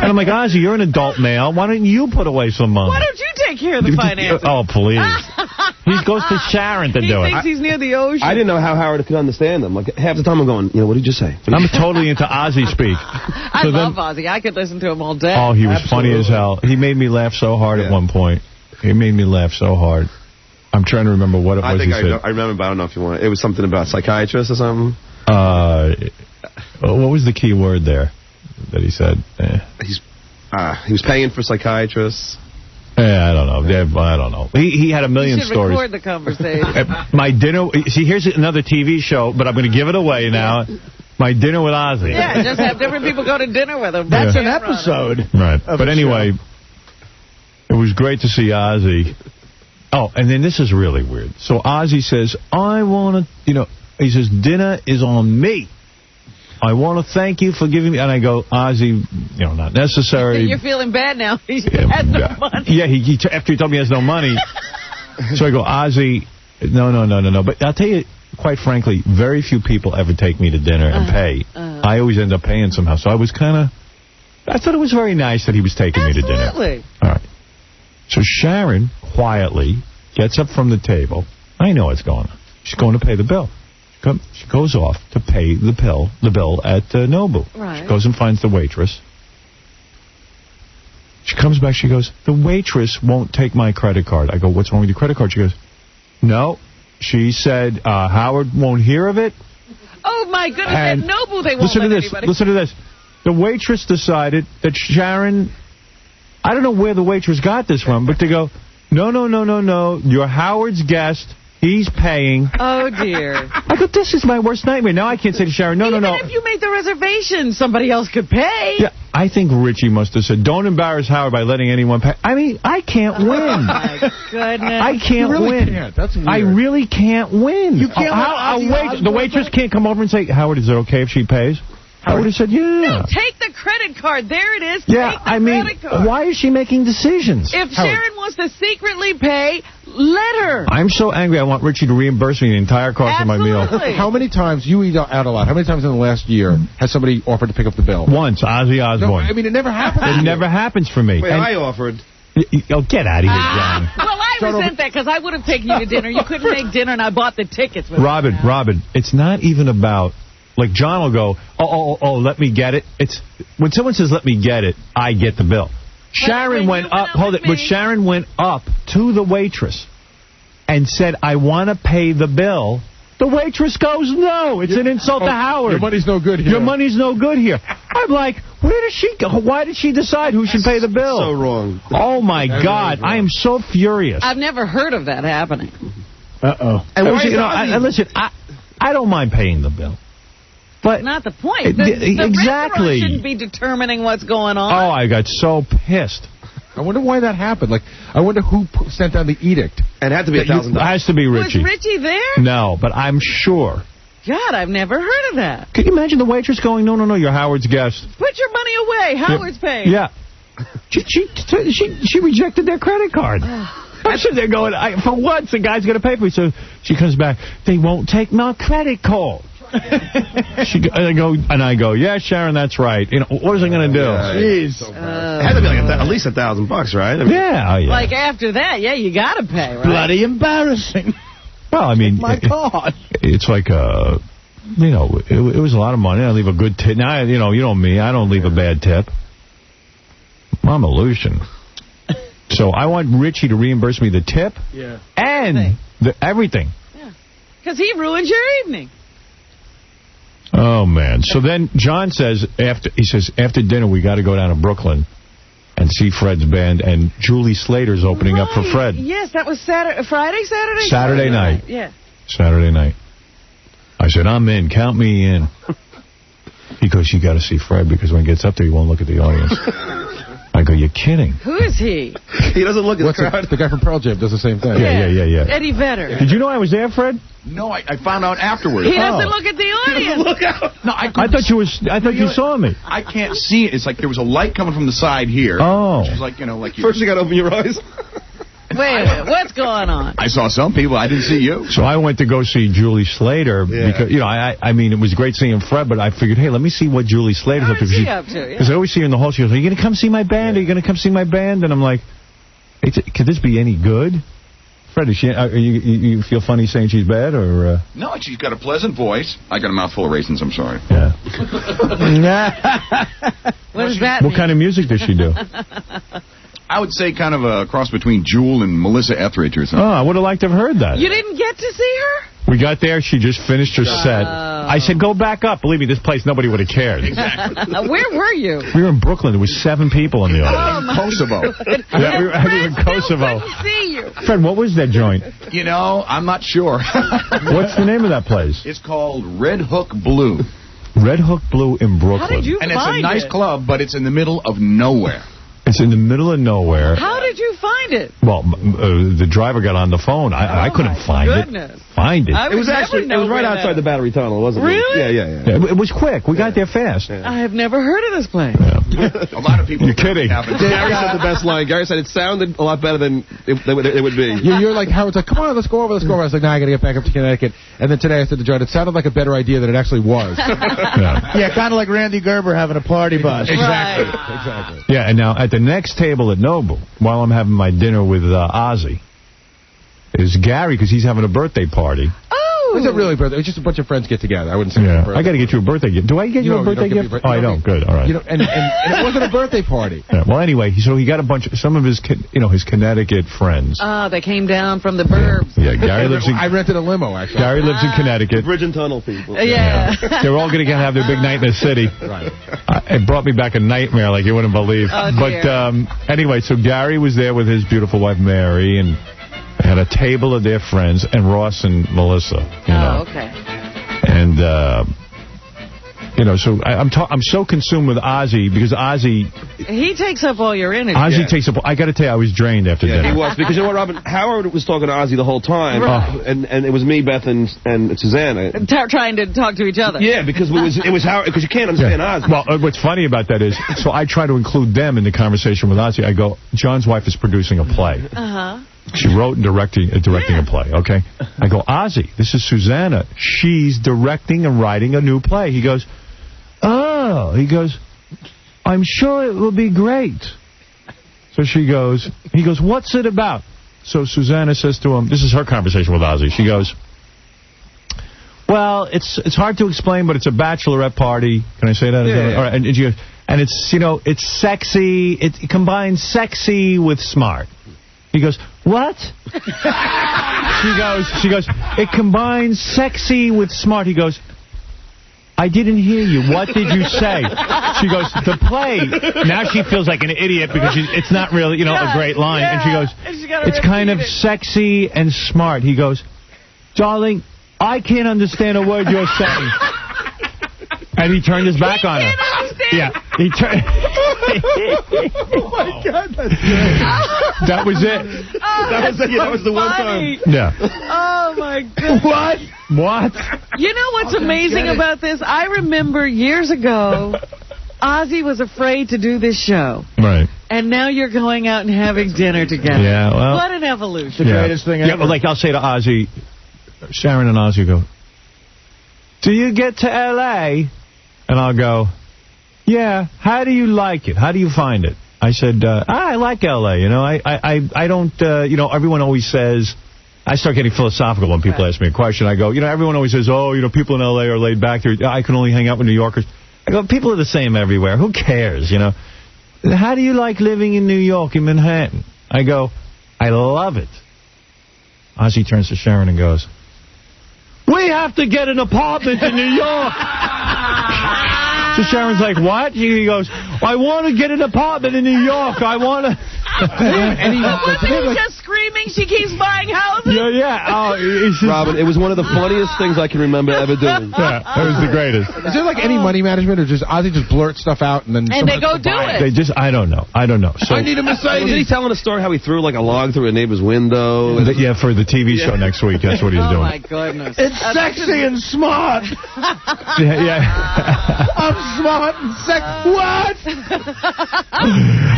I'm like, Ozzy, you're an adult male. Why don't you put away some money? Why don't you take care of the finances? Oh, please. He goes to Sharon to do it. He thinks he's near the ocean. I didn't know how Howard could understand them. Like, half the time I'm going, what did you say? I'm totally into Ozzy speak. I love Ozzy. I could listen to him all day. Oh, he was funny as hell. He made me laugh so hard at one point. He made me laugh so hard. I'm trying to remember what it was he said. I remember, but I don't know if you want it. It was something about psychiatrists or something. What was the key word there that he said? He was paying for psychiatrists. I don't know. I don't know. He had a million stories. You should record the conversation. My dinner... See, here's another TV show, but I'm going to give it away now. My dinner with Ozzy. Yeah, just have different people go to dinner with him. That's an episode. Right. But anyway, it was great to see Ozzy. Oh, and then this is really weird. So Ozzy says, I want to, he says, dinner is on me. I want to thank you for giving me, and I go, Ozzy, not necessary. You're feeling bad now. He has no money. Yeah, after he told me he has no money. So I go, Ozzy, no. But I'll tell you, quite frankly, very few people ever take me to dinner and pay. I always end up paying somehow. So I was I thought it was very nice that he was taking me to dinner. Absolutely. All right. So Sharon quietly gets up from the table. I know what's going on. She's going to pay the bill. She goes off to pay the bill at Nobu. Right. She goes and finds the waitress. She comes back. She goes, the waitress won't take my credit card. I go, what's wrong with your credit card? She goes, no. She said Howard won't hear of it. Oh, my goodness. At Nobu, they won't let anybody. Listen to this. The waitress decided that Sharon, I don't know where the waitress got this from, but they go, no. You're Howard's guest. He's paying. Oh, dear. I go, this is my worst nightmare. Now I can't say to Sharon, no. Even if you made the reservation, somebody else could pay. Yeah, I think Richie must have said, don't embarrass Howard by letting anyone pay. I mean, I can't win. Oh, my goodness. I can't win. Can't. That's weird. I really can't win. You can't. The waitress can't come over and say, Howard, is it okay if she pays? I would have said, yeah. No, take the credit card. There it is. Yeah, take the credit card. Why is she making decisions? If Sharon wants to secretly pay, let her. I'm so angry. I want Richie to reimburse me the entire cost of my meal. How many times, you eat out a lot, how many times in the last year has somebody offered to pick up the bill? Once, Ozzy Osbourne. No, I mean, it never happens. It never happens for me. Wait, I offered. Oh, get out of here, John. Well, I resent that because I would have taken you to dinner. You couldn't make dinner, and I bought the tickets. Robin, it's not even about... Like, John will go, oh, let me get it. It's when someone says, let me get it, I get the bill. Sharon went up, but Sharon went up to the waitress and said, I want to pay the bill. The waitress goes, no, it's an insult to Howard. Your money's no good here. Your money's no good here. I'm like, where does she go? Why did she decide who should pay the bill? So wrong. Oh, my God. I am so furious. I've never heard of that happening. Uh-oh. And listen, I don't mind paying the bill. But not the point. The exactly. restaurant shouldn't be determining what's going on. Oh, I got so pissed. I wonder why that happened. Like, I wonder who sent down the edict. It had to be $1,000. It has to be Richie. Was Richie there? No, but I'm sure. God, I've never heard of that. Can you imagine the waitress going, no, you're Howard's guest. Put your money away. Howard's paying. Yeah. She rejected their credit card. I'm sure they're going, for once, the guy's going to pay for it. So she comes back, they won't take my credit card. I go, yeah, Sharon, that's right. What is I going to do? Jeez. It had to be like at least $1,000, right? I mean, yeah. Like after that, yeah, you got to pay, right? Bloody embarrassing. Well, I mean, my God. It's like it was a lot of money. I leave a good tip. Now, you know me. I don't leave a bad tip. I'm a Lucian. So I want Richie to reimburse me the tip and everything. Yeah, because he ruined your evening. Oh, man. So then John says, after dinner, we got to go down to Brooklyn and see Fred's band, and Julie Slater's opening up for Fred. Yes, that was Saturday night. Yeah. Saturday night. I said, I'm in. Count me in. Because you got to see Fred, because when he gets up there, he won't look at the audience. I go, you're kidding. Who is he? He doesn't look at the crowd. The guy from Pearl Jam does the same thing. Yeah. Eddie Vedder. Did you know I was there, Fred? No, I found out afterwards. He doesn't look at the audience. Look out. No, I thought you saw me. I can't see it. It's like there was a light coming from the side here. Oh. Which was like, like First you got to open your eyes. Wait, what's going on? I saw some people. I didn't see you. So I went to go see Julie Slater because, I mean, it was great seeing Fred, but I figured, hey, let me see what Julie Slater's up to. Because I always see her in the hall. She goes, are you going to come see my band? Are you going to come see my band? And I'm like, hey, could this be any good? Fred, you feel funny saying she's bad? Or No, she's got a pleasant voice. I got a mouthful of raisins, I'm sorry. Yeah. What does that mean? What kind of music does she do? I would say kind of a cross between Jewel and Melissa Etheridge or something. Oh, I would have liked to have heard that. You didn't get to see her? We got there. She just finished her set. I said, go back up. Believe me, this place, nobody would have cared. Exactly. Where were you? We were in Brooklyn. There was 7 people in the audience. Kosovo. Yeah, we were in Kosovo. See you. Fred, what was that joint? I'm not sure. What's the name of that place? It's called Red Hook Blue. Red Hook Blue in Brooklyn. How did you And find it's a nice it? club, but it's in the middle of nowhere. It's in the middle of nowhere. How did you find it? Well, the driver got on the phone. I couldn't find goodness. it. Find it. I It was would actually never know right where outside that- the Battery Tunnel, wasn't it? Really? Yeah. It was quick. We got there fast. I have never heard of this place. A lot of people. You're kidding. Gary said the best line. Gary said it sounded a lot better than it would be. You're like, Howard's like, come on, let's go over. I was like, nah, I got to get back up to Connecticut. And then today I said to John, it sounded like a better idea than it actually was. Yeah, kind of like Randy Gerber having a party bus. Exactly. Right. Exactly. Yeah, and now at the next table at Noble, while I'm having my dinner with Ozzy, is Gary, because he's having a birthday party. Oh. It's a really birthday. It's just a bunch of friends get together. I wouldn't say it's a birthday. I got to get you a birthday gift. Do I get you a birthday gift? Oh, I don't. Good. All right. And it wasn't a birthday party. Yeah, well, anyway, so he got some of his, his Connecticut friends. They came down from the burbs. Yeah, Gary lives in. I rented a limo, actually. Gary lives in Connecticut. Bridge and tunnel people. Yeah. They're all going to have their big night in the city. Right. It brought me back a nightmare like you wouldn't believe. Oh, but dear. anyway, so Gary was there with his beautiful wife Mary, and they had a table of their friends, and Ross and Melissa. Okay. And so I'm so consumed with Ozzy because Ozzy He takes up all your energy. Ozzy takes up. I got to tell you, I was drained after dinner. He was, because you know what, Robin? Howard was talking to Ozzy the whole time, Right. and it was me, Beth, and Suzanne. Trying to talk to each other. Yeah, because it was Howard, because you can't understand Ozzy. Well, what's funny about that is, so I try to include them in the conversation with Ozzy. I go, John's wife is producing a play. Uh-huh. She wrote and directing a play, okay? I go, Ozzy, this is Susanna. She's directing and writing a new play. He goes, oh. He goes, I'm sure it will be great. So he goes, what's it about? So Susanna says to him, this is her conversation with Ozzy. She goes, well, it's hard to explain, but it's a bachelorette party. Can I say that? Yeah. All right. And she goes, and it's, it's sexy. It combines sexy with smart. He goes, what? She goes, it combines sexy with smart. He goes, I didn't hear you. What did you say? She goes, the play. Now she feels like an idiot because it's not really, a great line. Yeah. And she goes, it's kind of sexy and smart. He goes, darling, I can't understand a word you're saying. And he turned his back on her. Yeah, he turned. Oh my God, that's great. That was it. That was the one time. Yeah. Oh my God. What? You know what's amazing about this? I remember years ago, Ozzy was afraid to do this show. Right. And now you're going out and having dinner together. Yeah, well. What an evolution. The greatest thing ever. Yeah, but like I'll say to Ozzy, Sharon and Ozzy go, do you get to L.A.? And I'll go, yeah, how do you like it? How do you find it? I said, I like L.A., I don't, everyone always says, I start getting philosophical when people ask me a question. I go, everyone always says, people in L.A. are laid back. I can only hang out with New Yorkers. I go, people are the same everywhere. Who cares, How do you like living in New York, in Manhattan? I go, I love it. Ozzy turns to Sharon and goes, we have to get an apartment in New York. So Sharon's like, what? He goes, I want to get an apartment in New York. I want to... Wasn't he just screaming she keeps buying houses? Yeah. Oh, Robin, it was one of the funniest things I can remember ever doing. Yeah, that was the greatest. Is there like any money management, or just Ozzy just blurt stuff out and then they go do it. They just, I don't know. So I need a Mercedes. Wasn't he telling a story how he threw like a log through a neighbor's window? Yeah, for the TV show next week. That's what he's doing. Oh my goodness. It's sexy and smart. Yeah. I'm smart and sexy. What?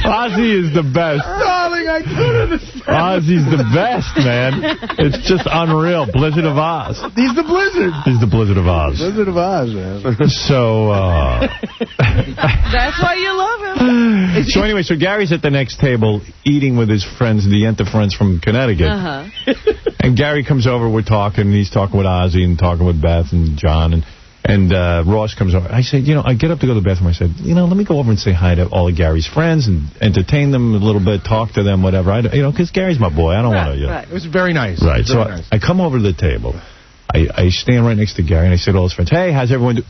Ozzy is the best. Darling, I couldn't understand. Ozzy's the best, man. It's just unreal. Blizzard of Oz. He's the Blizzard. He's the Blizzard of Oz. Blizzard of Oz, man. So, That's why you love him. So anyway, so Gary's at the next table eating with his friends, the Yenta friends from Connecticut. And Gary comes over, we're talking, and he's talking with Ozzy and talking with Beth and John, and Ross comes over. I said, I get up to go to the bathroom. I said, let me go over and say hi to all of Gary's friends and entertain them a little bit, talk to them, whatever. Because Gary's my boy. I don't want to, It was very nice. Right. So nice. I come over to the table. I stand right next to Gary, and I say to all his friends, hey, how's everyone doing?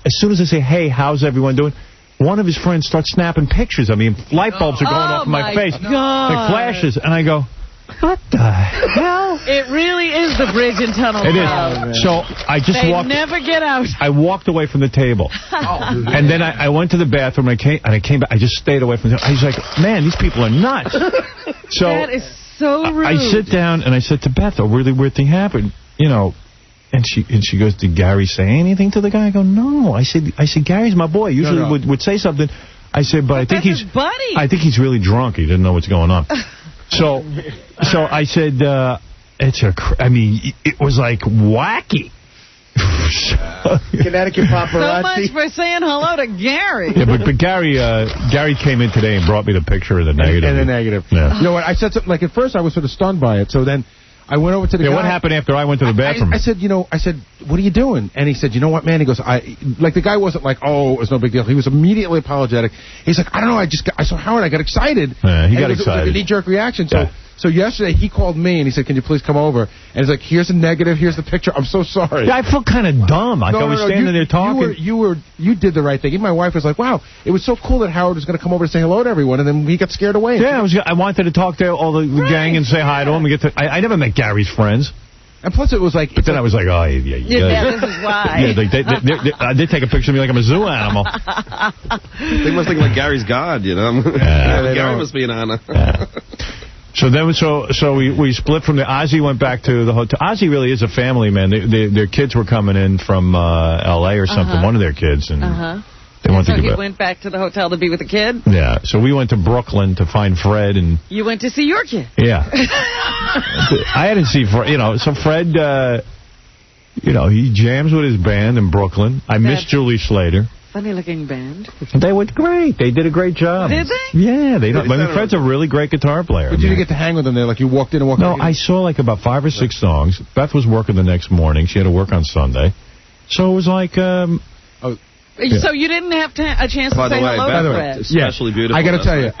As soon as I say, hey, how's everyone doing? One of his friends starts snapping pictures. I mean, light bulbs are going off in my face. God. Like flashes. And I go, What the hell? It really is the bridge and tunnel. It crowd. is. So I just They walked. never get out. I walked away from the table. And then I went to the bathroom and I came back. I just stayed away from the I was like, man, these people are nuts. So That is so rude. I sit down and I said to Beth, a really weird thing happened. You know, and she goes, did Gary say anything to the guy? I go, no. I said, Gary's my boy. Usually would say something. I said, but I think he's buddy. I think he's really drunk. He didn't know what's going on. So I said, I mean, it was like wacky. Connecticut paparazzi. So much for saying hello to Gary. Yeah, but Gary came in today and brought me the picture of the negative. And the negative. Yeah. You know what? I said something, like, at first I was sort of stunned by it, so then I went over to the guy. What happened after I went to the bathroom? I said, what are you doing? And he said, you know what, man? He goes, the guy wasn't like, oh, it was no big deal. He was immediately apologetic. He's like, I don't know, I saw Howard, I got excited. Yeah, he got excited. It was like a knee-jerk reaction. So yesterday he called me and he said, can you please come over? And he's like, here's a negative, here's the picture. I'm so sorry. Yeah, I felt kind of dumb. I was standing there talking. You did the right thing. Even my wife was like, wow, it was so cool that Howard was going to come over to say hello to everyone, and then he got scared away. Yeah, I wanted to talk to all the gang and say hi to them. I never met Gary's friends. And plus it was like... But then I was like, oh, yeah. Yeah, this is why. Yeah, they take a picture of me like I'm a zoo animal. They must think like Gary's God, you know? Gary must be an honor. Yeah. So then, so we split from there. Ozzy went back to the hotel. Ozzy really is a family man. Their kids were coming in from L.A. or something. One of their kids, and they wanted to he went back to the hotel to be with the kid. Yeah. So we went to Brooklyn to find Fred, and you went to see your kid. Yeah. I hadn't seen Fred. So Fred, he jams with his band in Brooklyn. I miss Julie Slater. Funny-looking band. They were great. They did a great job. Did they? Yeah, they don't. Fred's a really great guitar player. But you didn't get to hang with them there, like you walked in and walked out? No, I saw like about 5 or 6 songs. Beth was working the next morning. She had to work on Sunday. So it was like... So you didn't have a chance to say hello to Fred? Especially beautiful. I got to tell you.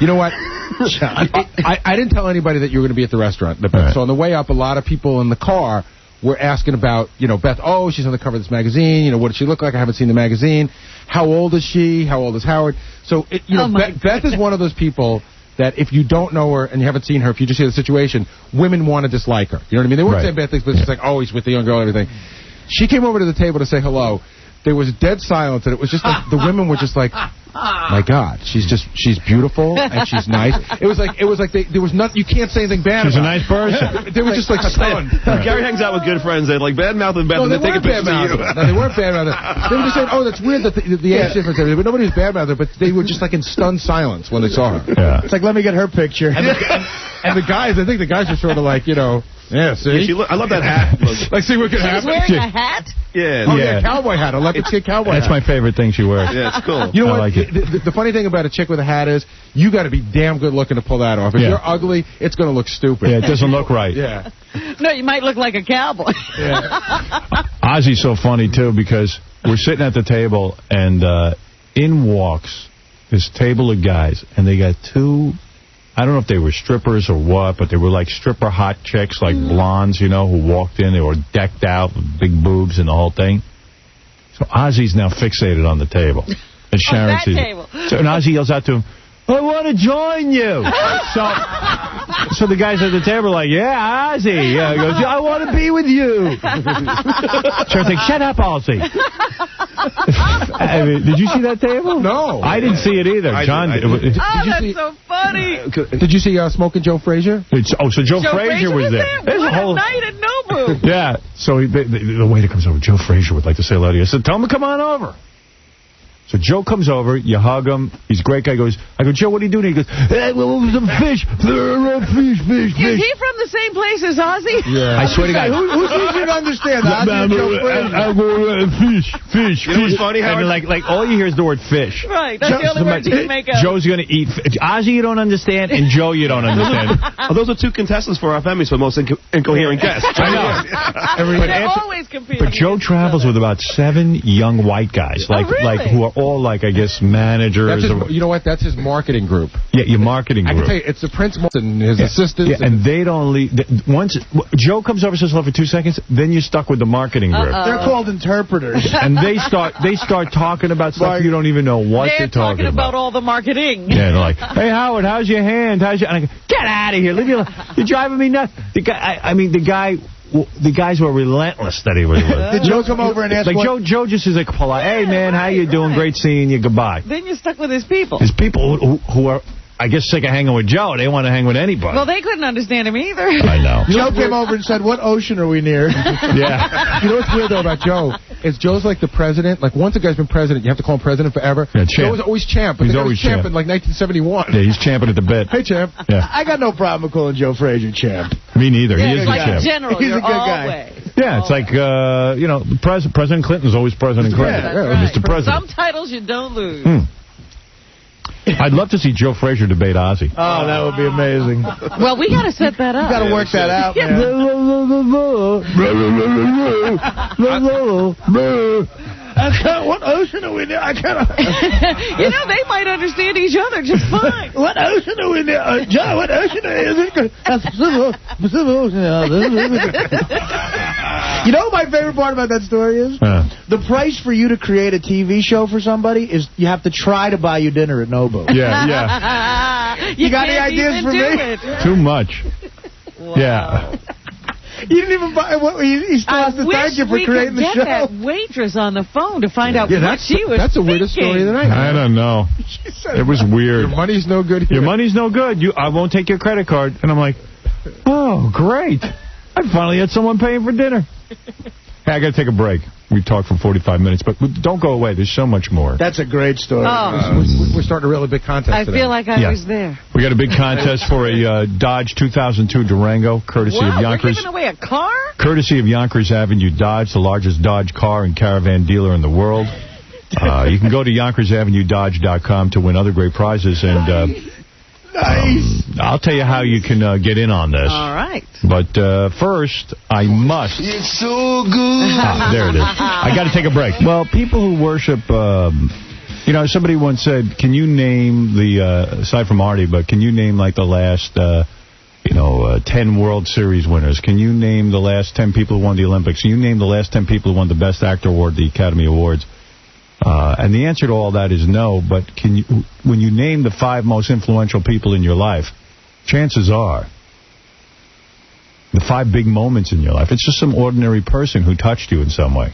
You know what? I didn't tell anybody that you were going to be at the restaurant. Right. So on the way up, a lot of people in the car were asking about, Beth, she's on the cover of this magazine. What does she look like? I haven't seen the magazine. How old is she? How old is Howard? So, Beth is one of those people that if you don't know her and you haven't seen her, if you just hear the situation, women want to dislike her. You know what I mean? They won't say bad things, but it's like, he's with the young girl and everything. She came over to the table to say hello. There was dead silence, and it was just like the women were just like, my God, she's beautiful and she's nice. It was like there was nothing. You can't say anything bad. She's about a nice person. They were just like stunned. Gary hangs out with good friends. They like bad mouth and bad. No, they take a picture of you. No, they weren't bad mouth. They were just saying, that's weird that the age difference. But nobody was bad mouth. But they were just like in stunned silence when they saw her. Yeah. It's like, let me get her picture. And the guys, I think the guys were sort of like, yeah, see? I love that hat. Like, see what could happen? She's wearing a hat? Yeah. Cowboy hat. A leopard skin cowboy hat. That's my favorite thing she wears. Yeah, it's cool. You know what? I like it. The funny thing about a chick with a hat is you got to be damn good looking to pull that off. If you're ugly, it's going to look stupid. Yeah, it doesn't look right. Yeah. No, you might look like a cowboy. Yeah. Ozzy's so funny, too, because we're sitting at the table, and in walks this table of guys, and they got 2... I don't know if they were strippers or what, but they were like stripper hot chicks, like blondes, who walked in. They were decked out with big boobs and the whole thing. So Ozzy's now fixated on the table. And Sharon sees it. So, and Ozzy yells out to him, I want to join you. So the guys at the table are like, yeah, Ozzy. Yeah, he goes, I want to be with you. Sharon's like, shut up, Ozzy. I mean, did you see that table? No. I didn't see it either. John did. That's so funny. Did you see Smoking Joe Frazier? So Joe Frazier was there. There's a whole night at Nobu. Yeah. So the waiter comes over. Joe Frazier would like to say hello to you. I said, tell him to come on over. So Joe comes over, you hug him, he's a great guy, I go, Joe, what are you doing? He goes, hey, well, some fish, fish. Is he from the same place as Ozzy? Yeah. I swear to God. Who's easy to understand? Fish. You know what's funny, Howard? And like all you hear is the word fish. Right, that's the only word you can make out. Joe's going to eat, Ozzy you don't understand, and Joe you don't understand. Those are 2 contestants for our families for most incoherent guests. I know. They're always always competing. But Joe travels with about 7 young white guys, like who are all like, I guess, managers. You know what? That's his marketing group. Yeah, your marketing group. I can tell you, it's the principal and his assistants. Yeah, and they don't leave. Once Joe comes over and says hello for 2 seconds, then you're stuck with the marketing group. They're called interpreters. And they start talking about stuff you don't even know what they're talking about. All the marketing. Yeah, they're like, hey, Howard, how's your hand? And I go, get out of here. Leave me alone. You're driving me nuts. The guys were relentless that he was with. Did Joe come over and ask Joe just is like polite. Hey, man, how you doing? Great seeing you. Goodbye. Then you're stuck with his people. His people who are, I guess, sick of hanging with Joe. They want to hang with anybody. Well, they couldn't understand him either. I know. Joe came over and said, what ocean are we near? Yeah. You know what's weird, though, about Joe? Is Joe's like the president. Like, once a guy's been president, you have to call him president forever. Yeah, Joe was always champ. But he's always champ in, like, 1971. Yeah, he's champing at the bit. Hey, champ. Yeah. I got no problem with calling Joe Frazier champ. Me neither. Yeah, he is like a champ. general, He's a good guy. always. Yeah, it's like, President Clinton's always President Clinton. Right. Mr. President. Some titles you don't lose. I'd love to see Joe Frazier debate Ozzy. Oh, that would be amazing. Well, we got to set that up. You got to work that out, man. What ocean are we near? I can't. You know, they might understand each other just fine. What ocean are we near? Joe, what ocean is it? You know what my favorite part about that story is? The price for you to create a TV show for somebody is you have to try to buy you dinner at Nobu. Yeah. You got any ideas for me? Too much. Wow. Yeah. You didn't even buy what he still has to thank you for creating the show. I wish we could get that waitress on the phone to find out what she was That's the weirdest story of the night. I don't know. It was weird. Your money's no good here. Your money's no good. I won't take your credit card. And I'm like, oh, great. I finally had someone paying for dinner. Hey, I got to take a break. We talked for 45 minutes, but don't go away. There's so much more. That's a great story. We're starting a really big contest I today. feel like I was there. We got a big contest for a Dodge 2002 Durango, courtesy of Yonkers. We're giving away a car? Courtesy of Yonkers Avenue Dodge, the largest Dodge car and caravan dealer in the world. You can go to YonkersAvenueDodge.com to win other great prizes, and I'll tell you how you can get in on this. All right. But first, I must. It's so good. There it is. I got to take a break. Well, people who worship, somebody once said, can you name aside from Artie, but can you name like the last, 10 World Series winners? Can you name the last 10 people who won the Olympics? Can you name the last 10 people who won the Best Actor Award, the Academy Awards? And the answer to all that is no, but when you name the 5 most influential people in your life, chances are the 5 big moments in your life, it's just some ordinary person who touched you in some way.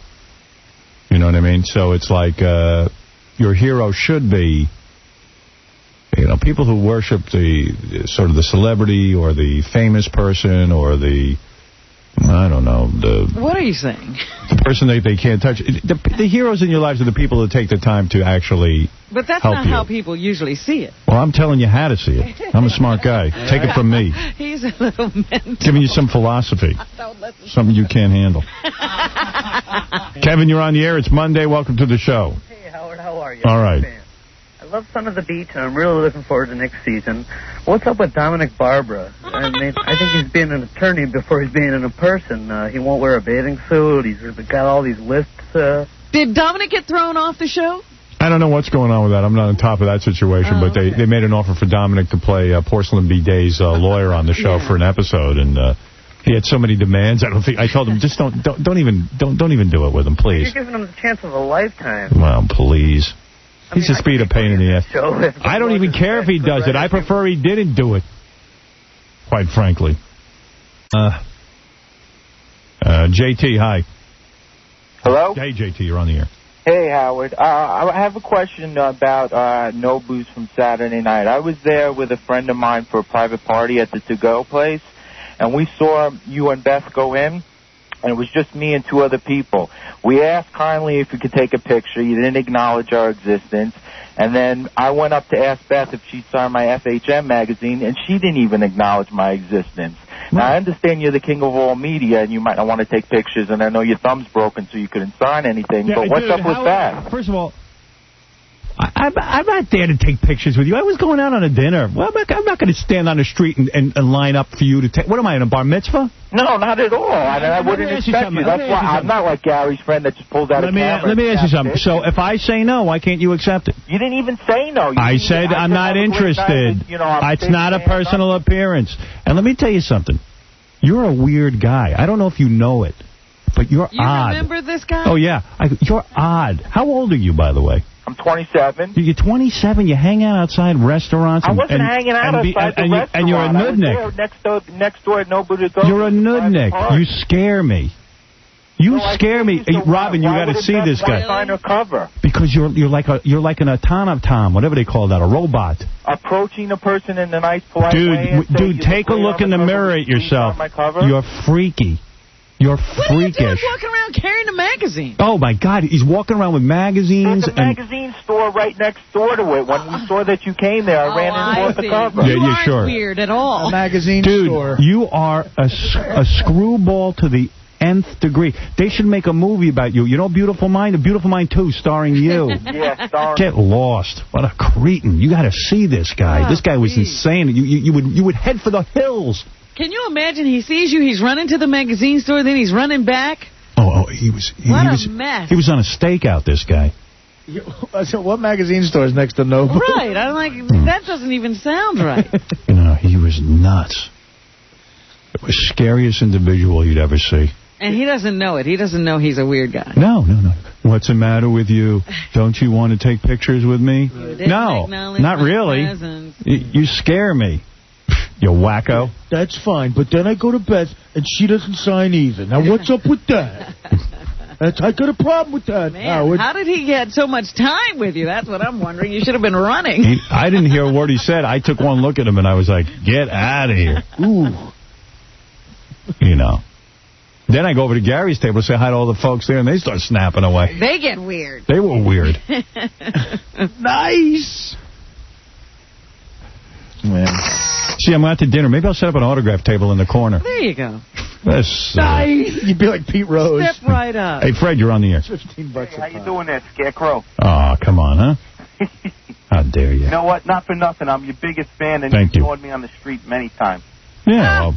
You know what I mean? So it's like your hero should be, people who worship the sort of the celebrity or the famous person or the, I don't know. What are you saying? The person they can't touch. The heroes in your lives are the people that take the time to actually But that's help not you. how people usually see it. Well, I'm telling you how to see it. I'm a smart guy. Take it from me. He's a little mental. Giving you some philosophy. Something you can't handle. Kevin, you're on the air. It's Monday. Welcome to the show. Hey, Howard. How are you? All right. I love Son of the Beach, and I'm really looking forward to next season. What's up with Dominic Barbara? I mean, I think he's being an attorney before he's being a person. He won't wear a bathing suit. He's got all these lists. Did Dominic get thrown off the show? I don't know what's going on with that. I'm not on top of that situation, but they made an offer for Dominic to play Porcelain B. Day's lawyer on the show for an episode, and he had so many demands. I told him, just don't even do it with him, please. You're giving him the chance of a lifetime. Well, please. He's just being a pain in the ass. I don't even care if he does it. I prefer he didn't do it, quite frankly. JT, hi. Hello? Hey, JT, you're on the air. Hey, Howard. I have a question about Nobu's from Saturday night. I was there with a friend of mine for a private party at the to-go place, and we saw you and Beth go in, and it was just me and 2 other people. We asked kindly if we could take a picture. You didn't acknowledge our existence. And then I went up to ask Beth if she saw my FHM magazine, and she didn't even acknowledge my existence. Now, I understand you're the king of all media, and you might not want to take pictures, and I know your thumb's broken so you couldn't sign anything, but what's up with that? First of all, I'm not there to take pictures with you. I was going out on a dinner. Well, I'm not going to stand on the street and line up for you to take... What am I, in a bar mitzvah? No, not at all. I wouldn't expect you. That's why I'm not like Gary's friend that just pulls out a camera. Let me ask you something. So if I say no, why can't you accept it? You didn't even say no. I said I'm not interested. It's not a personal appearance. And let me tell you something. You're a weird guy. I don't know if you know it, but you're odd. You remember this guy? Oh, yeah. You're odd. How old are you, by the way? I'm 27. You're 27. You hang out outside restaurants. I wasn't hanging out outside the restaurant. And you're a nudnik. I was there next door at nobody to go. You're a nudnik. You scare me. You scare me. Robin, you got to see this guy. Cover? Because you're like an automaton, whatever they call that, a robot. Approaching a person in a nice, polite way. Dude, take a look in the mirror at yourself. You're freaky. You're freakish. What are you doing walking around carrying a magazine? Oh, my God. He's walking around with magazines. There's a magazine store right next door to it. When we saw that you came there, I ran in and bought the cover. You aren't weird at all. A magazine store. Dude, you are a screwball to the nth degree. They should make a movie about you. You know Beautiful Mind? The Beautiful Mind 2 starring you. Yeah, starring. Get lost. What a cretin. You got to see this guy. This guy was insane. You would head for the hills. Can you imagine? He sees you, he's running to the magazine store, then he's running back. Oh, he was a mess. He was on a stakeout, this guy. So what magazine store is next to Noble? Right. I'm like, that doesn't even sound right. No, he was nuts. The scariest individual you'd ever see. And he doesn't know it. He doesn't know he's a weird guy. No. What's the matter with you? Don't you want to take pictures with me? No, not really. You scare me. You wacko. That's fine, but then I go to bed and she doesn't sign either. Now, what's up with that? I got a problem with that, Man, Howard. how did he get so much time with you? That's what I'm wondering. You should have been running. I didn't hear a word he said. I took one look at him and I was like, get out of here. Ooh. You know. Then I go over to Gary's table to say hi to all the folks there, and they start snapping away. They get weird. They were weird. Nice. Man. See, I'm out to dinner. Maybe I'll set up an autograph table in the corner. There you go. Nice. You'd be like Pete Rose. Step right up. Hey, Fred, you're on the air. $15 Hey, how you doing there, Scarecrow? Oh, come on, huh? How dare you? You know what? Not for nothing. I'm your biggest fan, and you've joined me on the street many times. Yeah, well,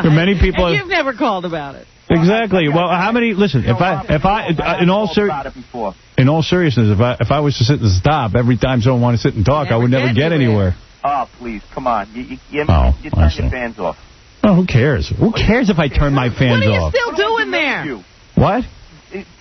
there are many people. And you've never called about it. Exactly. Well, how many? Listen, in all seriousness, if I was to sit and stop every time someone wanted to sit and talk, I would never get anywhere. Oh, please, come on. You turn your fans off. Oh, who cares? Who cares if I turn my fans off? What are you still doing there? What?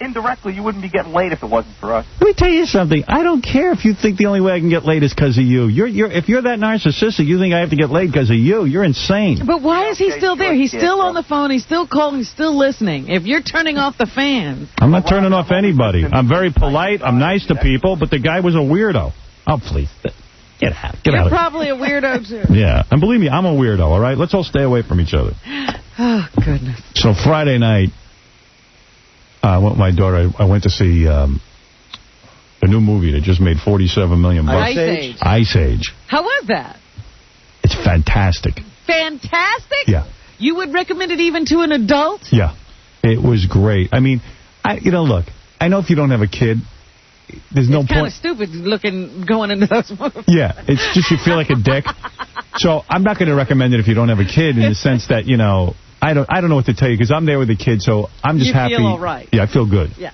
Indirectly, you wouldn't be getting laid if it wasn't for us. Let me tell you something. I don't care if you think the only way I can get laid is because of you. If you're that narcissistic, you think I have to get laid because of you. You're insane. But why is he still there? He's still on the phone. He's still calling. He's still listening. If you're turning off the fans. I'm not turning off anybody. I'm very polite. I'm nice to people, but the guy was a weirdo. Oh, please. Get out. You're probably a weirdo, too. Yeah. And believe me, I'm a weirdo, all right? Let's all stay away from each other. Oh, goodness. So Friday night, with my daughter, I went to see a new movie that just made $47 million. Ice Age. How was that? It's fantastic. Fantastic? Yeah. You would recommend it even to an adult? Yeah. It was great. I mean, look, I know if you don't have a kid, there's no point. It's kind of stupid looking going into those movies. Yeah, it's just you feel like a dick. So I'm not going to recommend it if you don't have a kid in the sense that, I don't know what to tell you because I'm there with the kid, so I'm just happy. You feel all right. Yeah, I feel good. Yeah.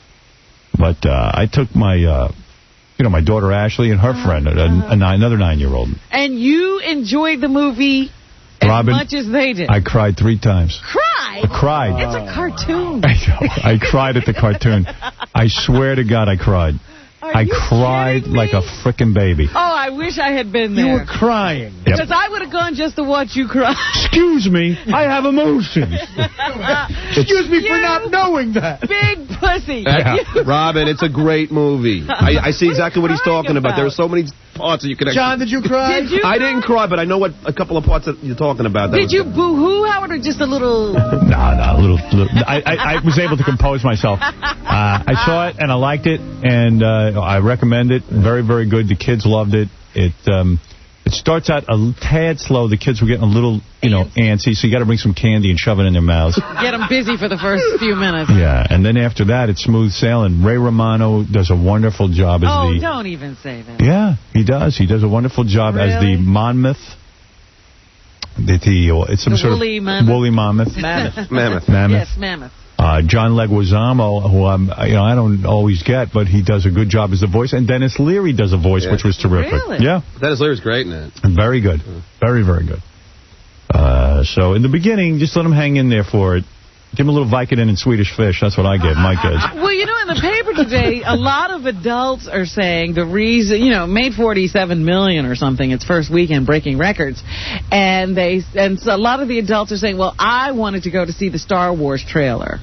But I took my, my daughter Ashley and her friend, another 9-year-old. And you enjoyed the movie as much as they did. I cried 3 times. Cried? I cried. It's a cartoon. I know. I cried at the cartoon. I swear to God, I cried. I cried like a frickin' baby. Oh, I wish I had been there. You were crying. Yep. Because I would have gone just to watch you cry. Excuse me, I have emotions. Excuse me for not knowing that. Big pussy. Robin, it's a great movie. I see exactly what he's talking about. There are so many parts that you could... John, did you cry? I didn't cry, but I know what a couple of parts that you're talking about. Did you boo-hoo, Howard, or just a little... No, a little. I was able to compose myself. I saw it, and I liked it, and I recommend it. Very, very good. The kids loved it. It starts out a tad slow. The kids were getting a little, antsy, so you got to bring some candy and shove it in their mouths. Get them busy for the first few minutes. Yeah, and then after that, it's smooth sailing. Ray Romano does a wonderful job as the... Oh, don't even say that. Yeah, he does. He does a wonderful job as the Monmouth. It's some sort woolly of mammoth. woolly mammoth. Mammoth. Yes, mammoth. John Leguizamo, who I don't always get, but he does a good job as the voice. And Dennis Leary does a voice, which was terrific. Really? Yeah. Dennis Leary's great in it. Very good. Very, very good. So in the beginning, just let him hang in there for it. Give him a little Vicodin and Swedish Fish. That's what I get. Mike gets. Well, in the paper today, a lot of adults are saying the reason, made $47 million or something its first weekend, breaking records. And so a lot of the adults are saying, well, I wanted to go to see the Star Wars trailer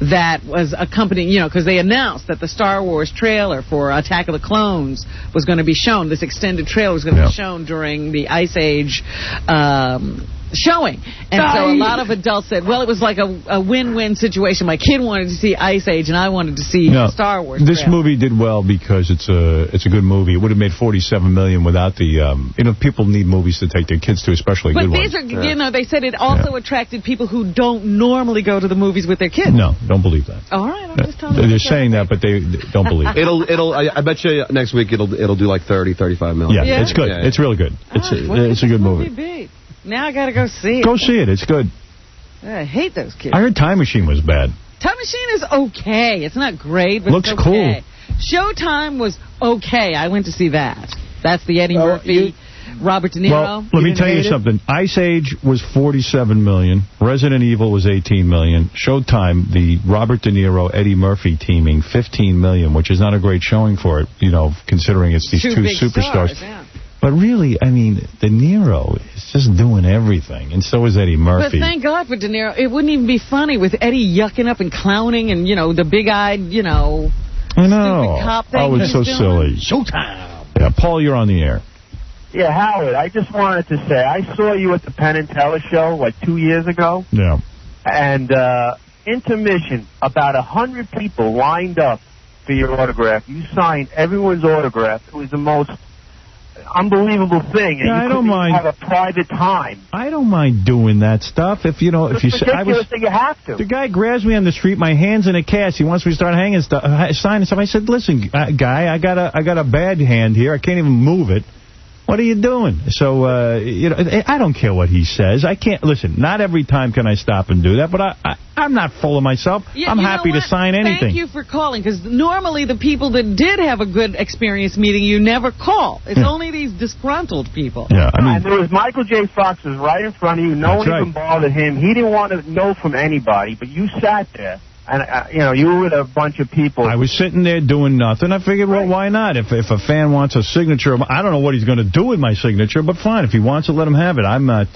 that was accompanying, because they announced that the Star Wars trailer for Attack of the Clones was going to be shown. This extended trailer was going to be shown during the Ice Age showing. And so a lot of adults said, well, it was like a win-win situation. My kid wanted to see Ice Age, and I wanted to see Star Wars. This movie did well because it's a good movie. It would have made $47 million without the, people need movies to take their kids to, especially good ones. But these are, they said it also attracted people who don't normally go to the movies with their kids. No, don't believe that. All right, I'm just telling you. They're saying that, but they don't believe it. I bet you next week it'll do like 30, 35 million. Yeah, it's good. It's really good. It's a good movie. Now I got to go see it. Go see it. It's good. I hate those kids. I heard Time Machine was bad. Time Machine is okay. It's not great, but looks it's okay. Cool. Showtime was okay. I went to see that. That's the Eddie Murphy, Robert De Niro. Well, let me tell you something. Ice Age was $47 million. Resident Evil was $18 million. Showtime, the Robert De Niro, Eddie Murphy teaming, $15 million, which is not a great showing for it, considering it's these two superstars. Yeah. But really, De Niro is just doing everything, and so is Eddie Murphy. But thank God for De Niro. It wouldn't even be funny with Eddie yucking up and clowning and, the big-eyed, I know. stupid cop thing. Oh, it's so silly. Showtime. Yeah, Paul, you're on the air. Yeah, Howard, I just wanted to say, I saw you at the Penn and Teller show, 2 years ago. Yeah. And intermission, about 100 people lined up for your autograph. You signed everyone's autograph. It was the most unbelievable thing. And I don't mind. Have a private time. I don't mind doing that stuff. If you say you have to. The guy grabs me on the street, my hand's in a cast. He wants me to start hanging stuff, signing stuff. I said, "Listen, guy, I got a bad hand here. I can't even move it. What are you doing?" So I don't care what he says. I can't listen. Not every time can I stop and do that, but I'm not full of myself. Yeah, I'm happy to sign anything. Thank you for calling, because normally the people that did have a good experience meeting you never call. It's only these disgruntled people. Yeah, and there was Michael J. Fox was right in front of you. No one even bothered him. He didn't want to know from anybody, but you sat there. And, you were with a bunch of people. I was sitting there doing nothing. I figured, well, why not? If a fan wants a signature, I don't know what he's going to do with my signature, but fine. If he wants it, let him have it. I'm not...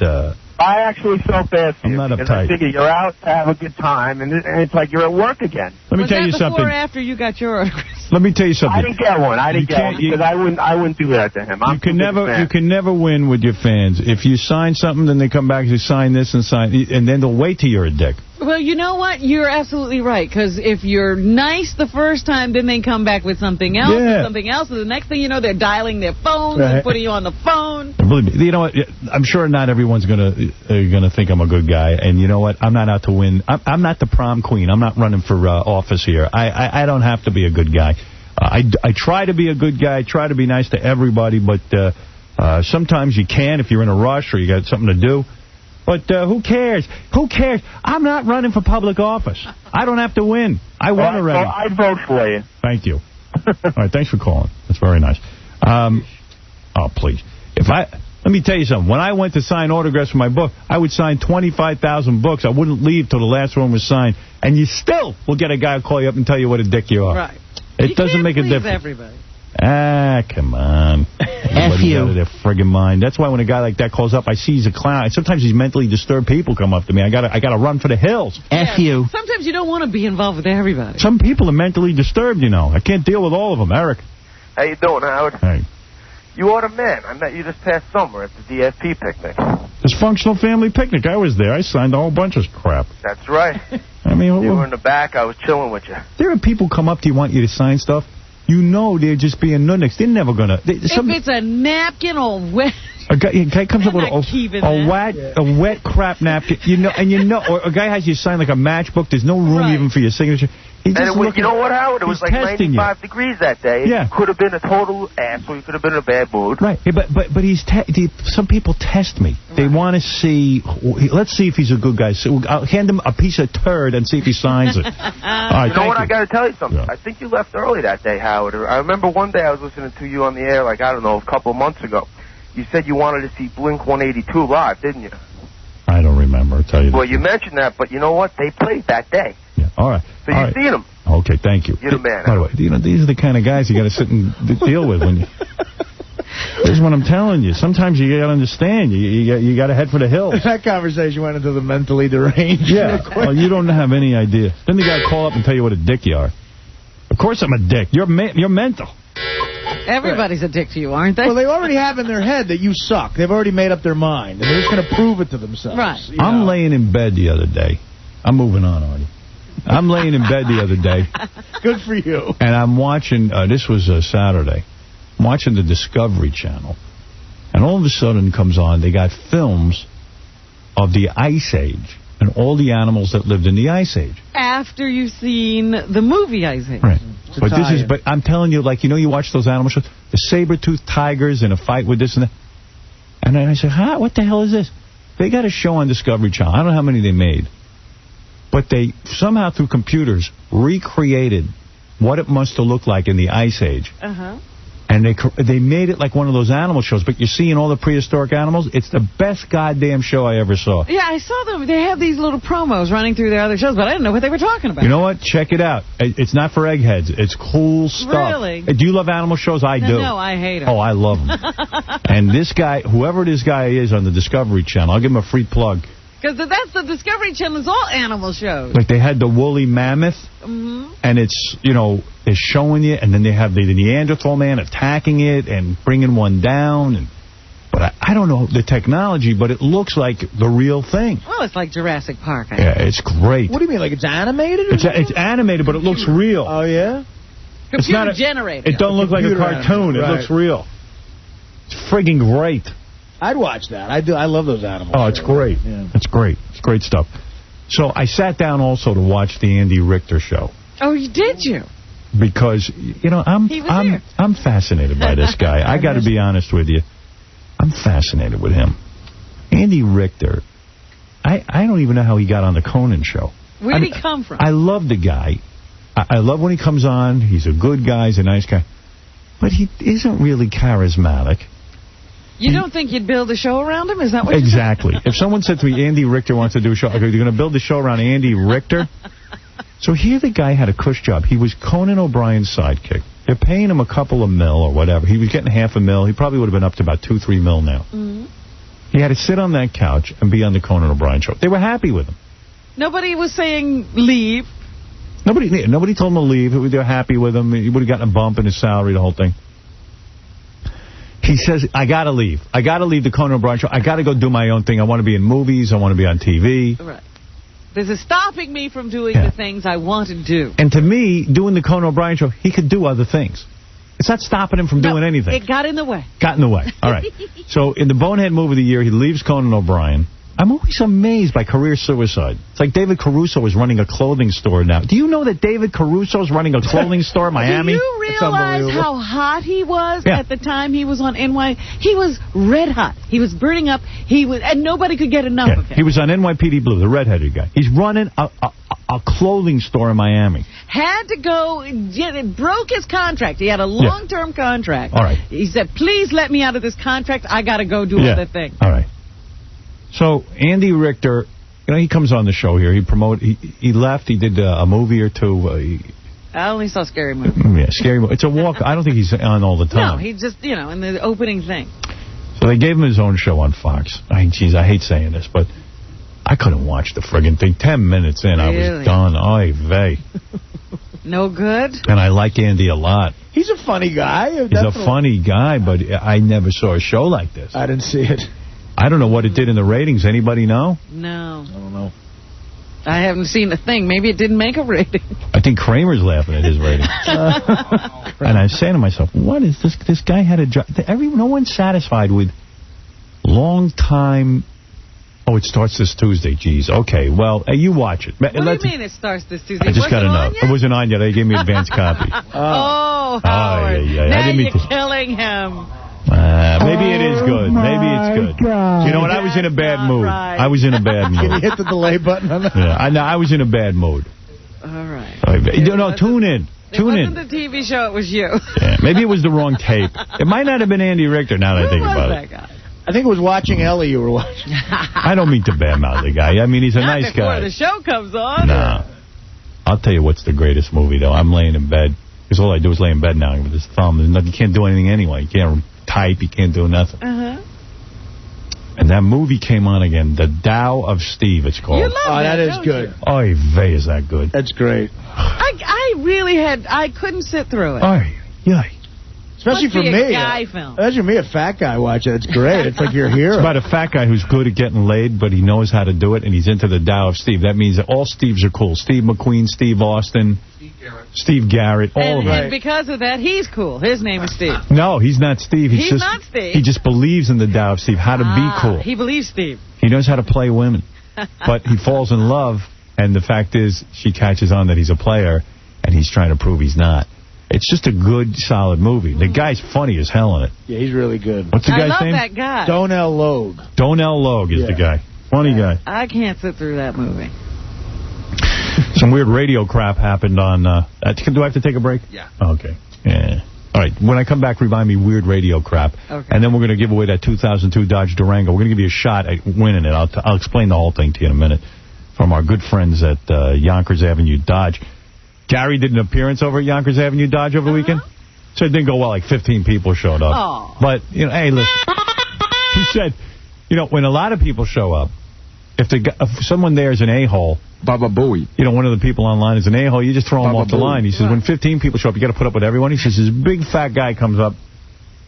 I actually felt bad for you. I'm not uptight. I figured you're out to have a good time, and it's like you're at work again. Let me tell you something. Before or after you got your autograph? Let me tell you something. I didn't get one. Because I wouldn't do that to him. You can never win with your fans. If you sign something, then they come back and say, sign this and then they'll wait till you're a dick. Well, you know what? You're absolutely right, because if you're nice the first time, then they come back with something else and something else, and the next thing you know, they're dialing their phones and putting you on the phone. Believe me, you know what? I'm sure not everyone's gonna think I'm a good guy, and you know what? I'm not out to win. I'm not the prom queen. I'm not running for office here. I don't have to be a good guy. I try to be a good guy, try to be nice to everybody, but sometimes you can if you're in a rush or you got something to do. But who cares? Who cares? I'm not running for public office. I don't have to win. I won already. I'd vote for you. Thank you. All right, thanks for calling. That's very nice. Oh, please. Let me tell you something. When I went to sign autographs for my book, I would sign 25,000 books. I wouldn't leave till the last one was signed. And you still will get a guy who call you up and tell you what a dick you are. Right. It doesn't make a difference. Everybody. Come on. Everybody's out of their friggin' mind. That's why when a guy like that calls up, I see he's a clown. Sometimes these mentally disturbed people come up to me. I gotta run for the hills. F you. Sometimes you don't want to be involved with everybody. Some people are mentally disturbed, I can't deal with all of them. Eric. How you doing, Howard? Hey. You are the man. I met you this past summer at the DFP picnic. Dysfunctional family picnic. I was there. I signed a whole bunch of crap. That's right. I mean, you were in the back. I was chilling with you. There are people come up to you, want you to sign stuff. you know they're just being nudniks. They're never going to... If it's a napkin or wet... A guy comes up with a wet crap napkin, or a guy has you sign like a matchbook. There's no room even for your signature. And you know what, Howard? It was like 95 degrees that day. Yeah. You could have been a total asshole. You could have been in a bad mood. Right. Yeah, but some people test me. They want to see. Let's see if he's a good guy. So I'll hand him a piece of turd and see if he signs it. All right, you know what? I got to tell you something. Yeah. I think you left early that day, Howard. I remember one day I was listening to you on the air, like, I don't know, a couple of months ago. You said you wanted to see Blink 182 live, didn't you? I don't remember. I'll tell you. Well, you mentioned that, but you know what? They played that day. Yeah. All right. So you've seen them. Okay, thank you. You're the man. By the way, these are the kind of guys you got to sit and deal with when you... This is what I'm telling you. Sometimes you got to understand. You got to head for the hills. That conversation went into the mentally deranged. Yeah. Well, you don't have any idea. Then the guy call up and tell you what a dick you are. Of course I'm a dick. You're mental. Everybody's a dick to you, aren't they? Well, they already have in their head that you suck. They've already made up their mind, and they're just going to prove it to themselves. Right. I'm laying in bed the other day. I'm moving on, Artie. I'm laying in bed the other day. Good for you. And I'm watching, this was Saturday, I'm watching the Discovery Channel. And all of a sudden comes on, they got films of the Ice Age and all the animals that lived in the Ice Age. After you've seen the movie Ice Age. Right. But I'm telling you, like, you watch those animal shows, the saber-toothed tigers in a fight with this and that. And then I said, what the hell is this? They got a show on Discovery Channel. I don't know how many they made. But they somehow, through computers, recreated what it must have looked like in the Ice Age. Uh-huh. And they made it like one of those animal shows. But you're seeing all the prehistoric animals. It's the best goddamn show I ever saw. Yeah, I saw them. They have these little promos running through their other shows, but I didn't know what they were talking about. You know what? Check it out. It's not for eggheads. It's cool stuff. Really? Do you love animal shows? I do. No, I hate them. Oh, I love them. And this guy, whoever this guy is on the Discovery Channel, I'll give him a free plug. Because that's the Discovery Channel's all animal shows. Like they had the woolly mammoth, and it's, they're showing you, and then they have the Neanderthal man attacking it and bringing one down. But I don't know the technology, but it looks like the real thing. Oh, it's like Jurassic Park. Yeah, it's great. What do you mean, like it's animated? It's animated, but it looks real. Oh, yeah? Computer generated. It don't look like a cartoon. It looks real. It's friggin' great. I'd watch that. I love those animals. Oh, it's great. Yeah. It's great. It's great stuff. So I sat down also to watch the Andy Richter show. Oh, did you? Because, I'm fascinated by this guy. I got to be honest with you. I'm fascinated with him. Andy Richter, I don't even know how he got on the Conan show. Where did he come from? I love the guy. I love when he comes on. He's a good guy. He's a nice guy. But he isn't really charismatic. You don't think you'd build a show around him? Is that what Exactly. If someone said to me, Andy Richter wants to do a show, I go, you're going to build a show around Andy Richter? So here the guy had a cush job. He was Conan O'Brien's sidekick. They're paying him a couple of mil or whatever. He was getting $500,000. He probably would have been up to about $2-3 million now. Mm-hmm. He had to sit on that couch and be on the Conan O'Brien show. They were happy with him. Nobody was saying leave. Nobody told him to leave. They were happy with him. He would have gotten a bump in his salary, the whole thing. He says, I got to leave. I got to leave the Conan O'Brien show. I got to go do my own thing. I want to be in movies. I want to be on TV. Right. This is stopping me from doing the things I want to do. And to me, doing the Conan O'Brien show, he could do other things. It's not stopping him from doing anything. It got in the way. Got in the way. All right. So in the Bonehead movie of the year, he leaves Conan O'Brien. I'm always amazed by career suicide. It's like David Caruso is running a clothing store now. Do you know that David Caruso is running a clothing store in Miami? Do you realize how hot he was at the time he was on NY? He was red hot. He was burning up. And nobody could get enough of him. He was on NYPD Blue, the redheaded guy. He's running a clothing store in Miami. Had to go, it broke his contract. He had a long-term contract. All right. He said, please let me out of this contract. I got to go do other things. All right. So Andy Richter, he comes on the show here. He left. He did a movie or two. I only saw Scary Movie. Yeah, Scary Movie. It's a walk. I don't think he's on all the time. No, he just, in the opening thing. So they gave him his own show on Fox. I hate saying this, but I couldn't watch the friggin' thing. 10 minutes in, really? I was done. Oy vey. No good? And I like Andy a lot. He's a funny guy. He's a funny guy, but I never saw a show like this. I didn't see it. I don't know what it did in the ratings. Anybody know? No. I don't know. I haven't seen a thing. Maybe it didn't make a rating. I think Kramer's laughing at his rating. And I was saying to myself, what is this? This guy had a job. No one's satisfied with long time. Oh, it starts this Tuesday. Jeez. Okay. Well, you watch it. What do you mean it starts this Tuesday? I just got to know. It wasn't on yet. They gave me advance copy. Oh, Howard. Now you're killing him. Maybe it is good. Maybe it's good. God. You know what? I was in a bad mood. Right. I was in a bad mood. Can you hit the delay button on that? Yeah, I was in a bad mood. All right. No, tune in. Tune in. It wasn't the TV show. It was you. Yeah, maybe it was the wrong tape. It might not have been Andy Richter, now that I think about it. Guy? I think it was Watching Ellie you were watching. I don't mean to badmouth the guy. I mean, he's a nice guy. Before the show comes on. Nah. I'll tell you what's the greatest movie, though. I'm laying in bed. Because all I do is lay in bed now with this thumb. You can't do anything anyway. You can't type. You can't do nothing. And that movie came on again. The Tao of Steve, it's called. You love that is good. You? Oy vey, is that good. That's great. I couldn't sit through it. Oy, yay. Especially for me. Imagine me, a fat guy, watching it. It's great. It's like your hero. It's about a fat guy who's good at getting laid, but he knows how to do it, and he's into the Tao of Steve. That means that all Steves are cool. Steve McQueen, Steve Austin, Steve Garrett, all of them. And because of that, he's cool. His name is Steve. No, he's not Steve. He's not Steve. He just believes in the Tao of Steve, how to be cool. He believes Steve. He knows how to play women. But he falls in love, and the fact is, she catches on that he's a player, and he's trying to prove he's not. It's just a good, solid movie. The guy's funny as hell in it. Yeah, he's really good. What's the guy's name? I love that guy. Donnell Logue. Donnell Logue is the guy. Funny guy. I can't sit through that movie. Some weird radio crap happened on... do I have to take a break? Yeah. Okay. Yeah. All right. When I come back, remind me weird radio crap. Okay. And then we're going to give away that 2002 Dodge Durango. We're going to give you a shot at winning it. I'll explain the whole thing to you in a minute. From our good friends at Yonkers Avenue Dodge. Gary did an appearance over at Yonkers Avenue Dodge over the weekend. So it didn't go well. Like 15 people showed up. Oh. But, hey, listen. He said, when a lot of people show up, if someone there is an a-hole, Baba Booey. One of the people online is an a-hole, you just throw him off the line. He says, when 15 people show up, you got to put up with everyone. He says, this big fat guy comes up.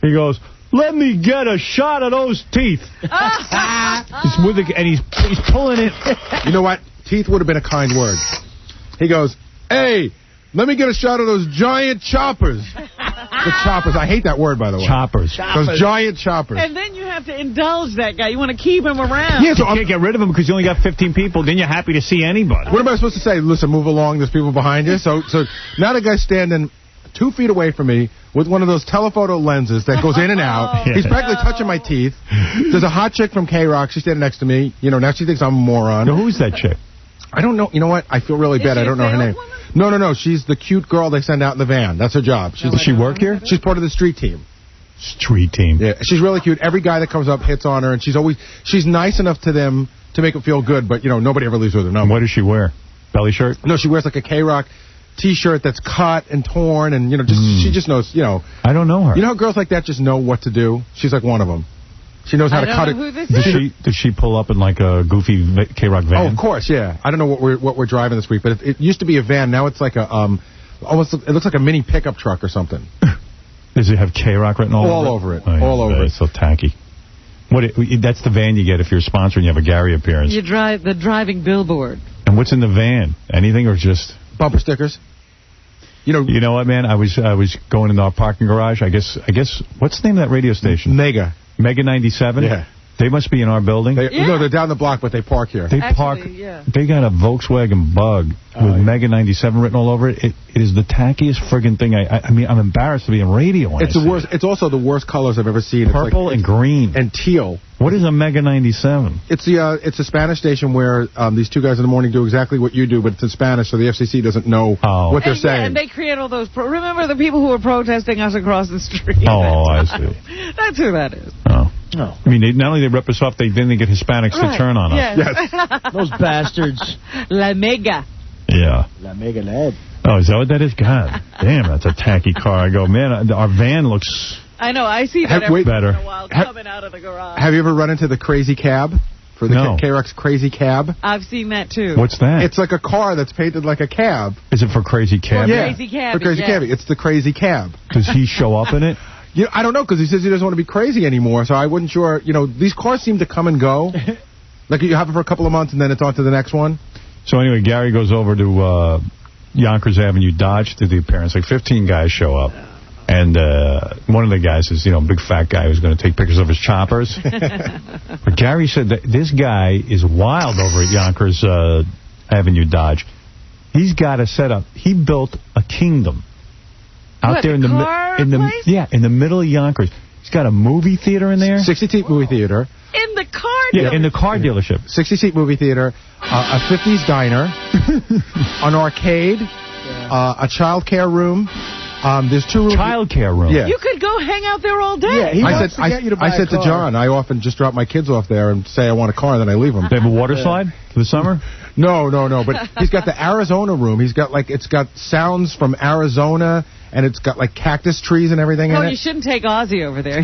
He goes, let me get a shot of those teeth. He's pulling it. You know what? Teeth would have been a kind word. He goes, hey, let me get a shot of those giant choppers. The choppers. I hate that word, by the way. Choppers. Those giant choppers. And then you have to indulge that guy. You want to keep him around. Yeah, so you can't get rid of him because you only got 15 people. Then you're happy to see anybody. What am I supposed to say? Listen, move along. There's people behind you. So now the guy's standing 2 feet away from me with one of those telephoto lenses that goes in and out. He's practically touching my teeth. There's a hot chick from K-Rock. She's standing next to me. Now she thinks I'm a moron. Now, who's that chick? I don't know. You know what? I feel really bad. I don't know her name. No. She's the cute girl they send out in the van. That's her job. Does she work here? She's part of the street team. Street team. Yeah, she's really cute. Every guy that comes up hits on her, and she's nice enough to them to make them feel good, but, nobody ever leaves with her number. What does she wear? Belly shirt? No, she wears like a K-Rock T-shirt that's cut and torn, and, she just knows, I don't know her. You know how girls like that just know what to do? She's like one of them. She knows how to cut it. Does she pull up in like a goofy K-Rock van? Oh, of course, yeah. I don't know what we're driving this week, but it used to be a van. Now it's like a it looks like a mini pickup truck or something. Does it have K-Rock written all over it? All over it. It's so tacky. That's the van you get if you're a sponsor and you have a Gary appearance. You drive the driving billboard. And what's in the van? Anything or just bumper stickers? You know what, man? I was going in our parking garage. I guess what's the name of that radio station? Mega 97? Yeah. They must be in our building. No, they're down the block, but they park here. They got a Volkswagen Bug with Mega 97 written all over it. It is the tackiest friggin' thing. I mean, I'm embarrassed to be in radio. It's the worst. It's also the worst colors I've ever seen. Purple and green and teal. What is a Mega 97? It's a Spanish station where these two guys in the morning do exactly what you do, but it's in Spanish, so the FCC doesn't know what they're saying. Yeah, and they create all those. Remember the people who were protesting us across the street? Oh, I see. That's who that is. Oh. No. I mean, not only they rip us off, they get Hispanics to turn on us. Yes. Those bastards. La Mega. Yeah. La Mega LED. Oh, is that what that is? God damn, that's a tacky car. I go, man, our van looks... I know, I see that every once in a while coming out of the garage. Have you ever run into the crazy cab? For the K-Rock's crazy cab? I've seen that, too. What's that? It's like a car that's painted like a cab. Is it for crazy cab? Yeah. Crazy cab. For crazy cabbie. It's the crazy cab. Does he show up in it? I don't know, because he says he doesn't want to be crazy anymore, so I wasn't sure. These cars seem to come and go. Like, you have it for a couple of months, and then it's on to the next one. So anyway, Gary goes over to Yonkers Avenue Dodge to the appearance. Like 15 guys show up. And one of the guys is, big fat guy who's going to take pictures of his choppers. But Gary said that this guy is wild over at Yonkers Avenue Dodge. He's got a setup. He built a kingdom out there in the middle of Yonkers. He's got a movie theater in there. 60-seat movie theater. In the car dealership. Yeah, in the car dealership. 60-seat movie theater, a 50s diner, an arcade, a child care room. There's 2 rooms. Child care room. Yeah. You could go hang out there all day. Yeah, he wants to get you to buy I said to John, I often just drop my kids off there and say I want a car, and then I leave them. They have a water slide for the summer? No. But he's got the Arizona room. He's got it's got sounds from Arizona, and it's got cactus trees and everything in it. Oh, you shouldn't take Ozzy over there. And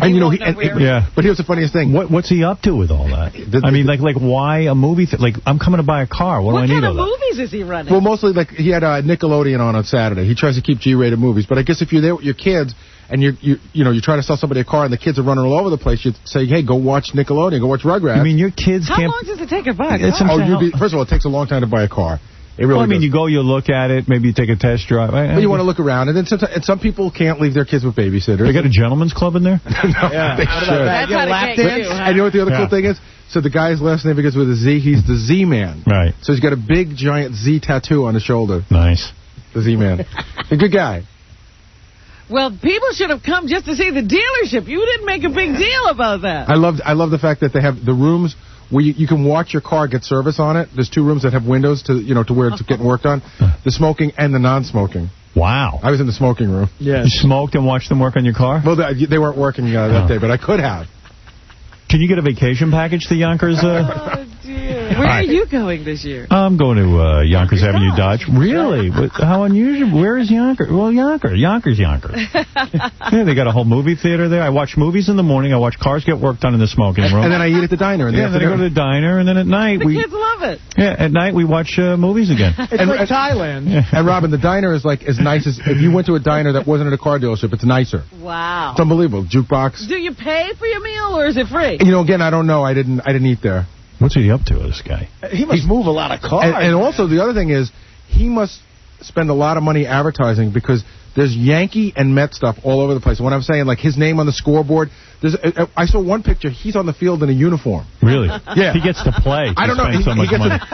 but here's the funniest thing. What's he up to with all that? I mean, why a movie? I'm coming to buy a car. What do I need kind all of that? movies is he running? Well, mostly he had Nickelodeon on Saturday. He tries to keep G-rated movies, but I guess if you're there with your kids and you're trying to sell somebody a car and the kids are running all over the place, you say, hey, go watch Nickelodeon, go watch Rugrats. I mean, your kids How can't. long does it take to buy a car? First of all, it takes a long time to buy a car. It really does. You go, you look at it, maybe you take a test drive. But you want to look around, and then some people can't leave their kids with babysitters. They got a gentleman's club in there? Yeah, they should. That's how to get you, huh? And you know what the other cool thing is? So the guy's last name begins with a Z. He's the Z-Man. Right. So he's got a big, giant Z tattoo on his shoulder. Nice. The Z-Man. A good guy. Well, people should have come just to see the dealership. You didn't make a big deal about that. I love the fact that they have the rooms where you can watch your car get service on it. There's 2 rooms that have windows to where it's getting worked on. The smoking and the non-smoking. Wow. I was in the smoking room. Yeah. You smoked and watched them work on your car? Well, they weren't working that day, but I could have. Can you get a vacation package to Yonkers? Oh, dear. Where are you going this year? I'm going to Yonkers Avenue Dodge. Really? How unusual. Where is Yonkers? Well, Yonkers. Yeah, they got a whole movie theater there. I watch movies in the morning. I watch cars get worked on in the smoking room. And then I eat at the diner. Then I go to the diner, and then at night The kids love it. Yeah, at night we watch movies again. It's like Thailand. Yeah. And Robin, the diner is as nice as if you went to a diner that wasn't at a car dealership. It's nicer. Wow. It's unbelievable. Jukebox. Do you pay for your meal, or is it free? Again, I don't know. I didn't eat there. What's he up to, this guy? He must move a lot of cars. And also, the other thing is, he must spend a lot of money advertising because there's Yankee and Met stuff all over the place. When I'm saying, his name on the scoreboard, I saw one picture, he's on the field in a uniform. Really? Yeah. He gets to play. I don't know.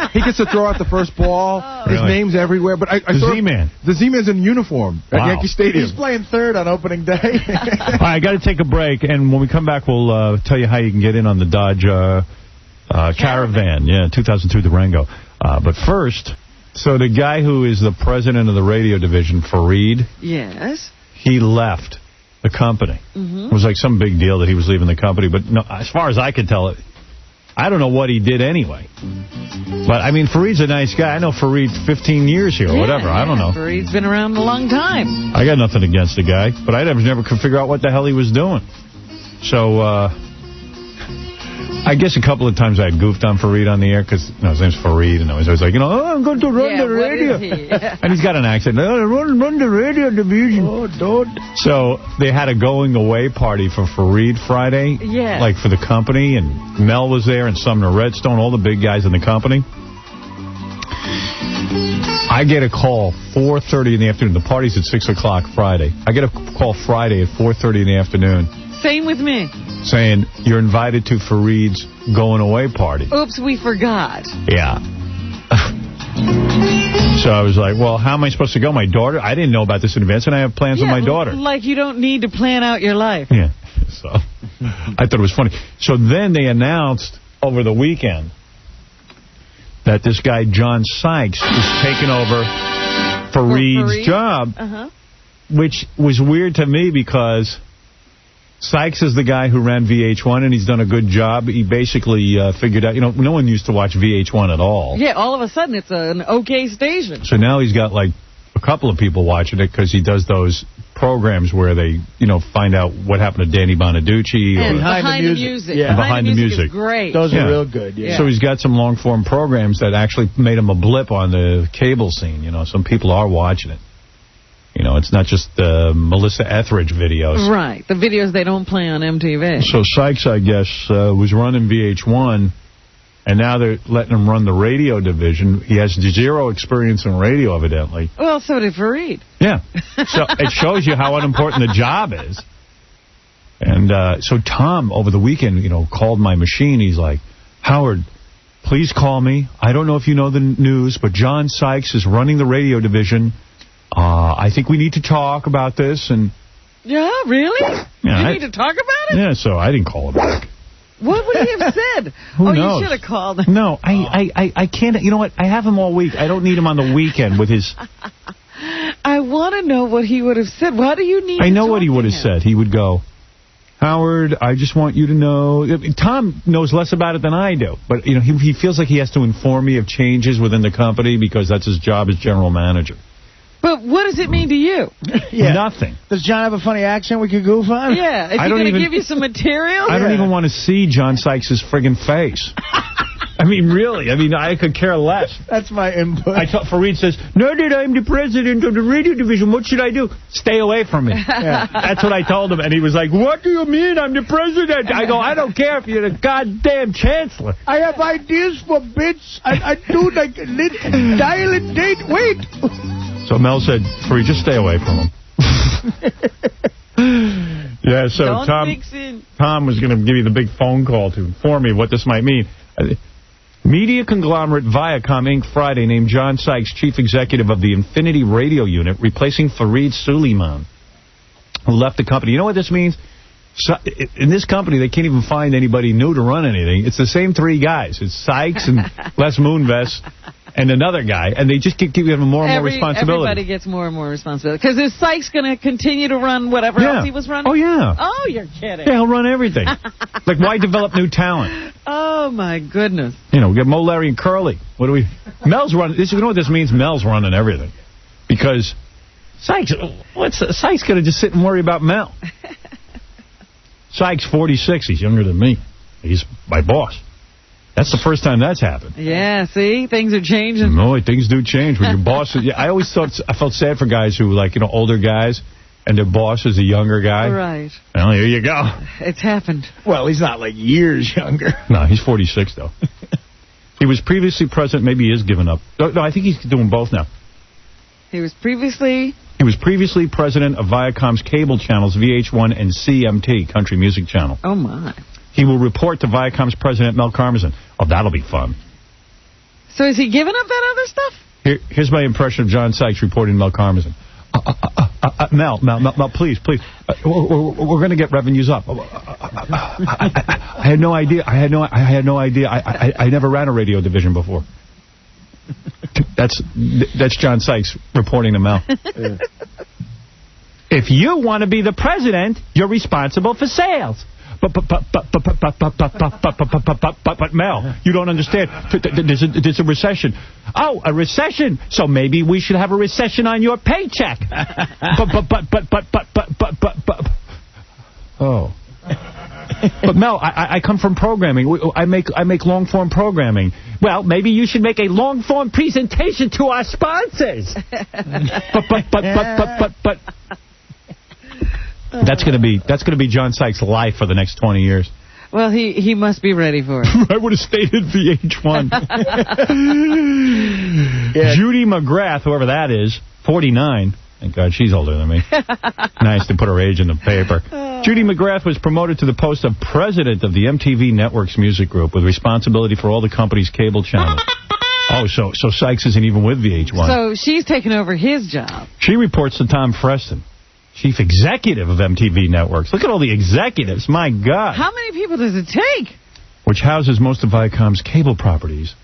He gets to throw out the first ball. His name's everywhere. But I saw Z-Man. The Z-Man's in uniform at Yankee Stadium. He's playing third on opening day. All right, I got to take a break, and when we come back, we'll tell you how you can get in on the Dodge Caravan. Yeah, 2002 Durango. But first, so the guy who is the president of the radio division, Fareed, Yes. he left the company. It was like some big deal that he was leaving the company, but no, as far as I could tell, I don't know what he did anyway. But, I mean, Fareed's a nice guy. I know Fareed 15 years here or whatever. I don't know. Fareed's been around a long time. I got nothing against the guy, but I never could figure out what the hell he was doing. So, I guess a couple of times I had goofed on Fareed on the air because his name's Fareed, and I was always like, I'm going to run the radio. And he's got an accent. Run the radio division. Oh, don't. So they had a going away party for Fareed Friday, for the company, and Mel was there, and Sumner Redstone, all the big guys in the company. I get a call 4:30 in the afternoon. The party's at 6 o'clock Friday. I get a call Friday at 4:30 in the afternoon. Same with me. Saying, you're invited to Fareed's going away party. Oops, we forgot. Yeah. So I was like, well, how am I supposed to go? My daughter? I didn't know about this in advance, and I have plans with my daughter. Like you don't need to plan out your life. Yeah. So I thought it was funny. So then they announced over the weekend that this guy, John Sykes, is taking over Fareed's job, which was weird to me because Sykes is the guy who ran VH1, and he's done a good job. He basically figured out, no one used to watch VH1 at all. Yeah, all of a sudden it's an okay station. So now he's got, a couple of people watching it because he does those programs where they, find out what happened to Danny Bonaducci. And Behind the Music. Yeah. Behind the Music is great. Those are real good, So he's got some long-form programs that actually made him a blip on the cable scene. Some people are watching it. It's not just the Melissa Etheridge videos. Right, the videos they don't play on MTV. So Sykes, I guess, was running VH1, And now they're letting him run the radio division. He has 0 experience in radio, evidently. Well, so did Fareed. Yeah. So it shows you how unimportant the job is. And so Tom, over the weekend, called my machine. He's like, Howard, please call me. I don't know if you know the news, but John Sykes is running the radio division. I think we need to talk about this. And yeah, really? Yeah, you need to talk about it? Yeah, so I didn't call him back. What would he have said? Who knows? You should have called him. No, I can't. You know what? I have him all week. I don't need him on the weekend with his... I want to know what he would have said. Why do you need I know to what he would have said. He would go, Howard, I just want you to know... Tom knows less about it than I do. But he feels like he has to inform me of changes within the company because that's his job as general manager. But what does it mean to you? Yeah. Nothing. Does John have a funny accent we could goof on? Yeah. Is he going to give you some material? I don't even want to see John Sykes' friggin' face. I mean, really. I mean, I could care less. That's my input. Fareed says, now that I'm the president of the radio division, what should I do? Stay away from me. Yeah. That's what I told him. And he was like, what do you mean I'm the president? I go, I don't care if you're the goddamn chancellor. I have ideas for bits. I do like dial and date. Wait. So Mel said, Fareed, just stay away from him. Yeah, so Tom was going to give you the big phone call to inform me what this might mean. Media conglomerate Viacom Inc. Friday named John Sykes chief executive of the Infinity Radio Unit, replacing Fareed Suleiman, who left the company. You know what this means? So, in this company, they can't even find anybody new to run anything. It's the same 3 guys. It's Sykes and Les Moonves and another guy, and they just keep giving him more and more responsibility. Everybody gets more and more responsibility. Because is Sykes going to continue to run whatever else he was running? Oh, yeah. Oh, you're kidding. Yeah, he'll run everything. Like, why develop new talent? Oh, my goodness. We get Mo, Larry, and Curly. Mel's running. You know what this means? Mel's running everything. Because Sykes going to just sit and worry about Mel? Sykes, 46. He's younger than me. He's my boss. That's the first time that's happened. Yeah, see? Things are changing. No, things do change. When your boss... I always I felt sad for guys who, older guys, and their boss is a younger guy. Right. Well, here you go. It's happened. Well, he's not, years younger. No, he's 46, though. He was previously president. Maybe he is giving up. No, I think he's doing both now. He was previously president of Viacom's cable channels, VH1 and CMT, Country Music Channel. Oh, my. He will report to Viacom's president, Mel Karmazin. Oh, that'll be fun. So is he giving up that other stuff? Here's my impression of John Sykes reporting to Mel Karmazin. Mel, please. We're going to get revenues up. I had no idea. I had no idea. I never ran a radio division before. That's John Sykes reporting to Mel. If you want to be the president, you're responsible for sales. But Mel, you don't understand. There's a recession. Oh, a recession. So maybe we should have a recession on your paycheck. Oh. But Mel, I come from programming. I make long form programming. Well, maybe you should make a long form presentation to our sponsors. But. That's gonna be John Sykes' life for the next 20 years. Well, he must be ready for it. I would have stayed at VH1. Yeah. Judy McGrath, whoever that is, 49. Thank God she's older than me. Nice to put her age in the paper. Judy McGrath was promoted to the post of president of the MTV Networks Music Group with responsibility for all the company's cable channels. Oh, so Sykes isn't even with VH1. So she's taking over his job. She reports to Tom Freston, chief executive of MTV Networks. Look at all the executives. My God. How many people does it take? Which houses most of Viacom's cable properties.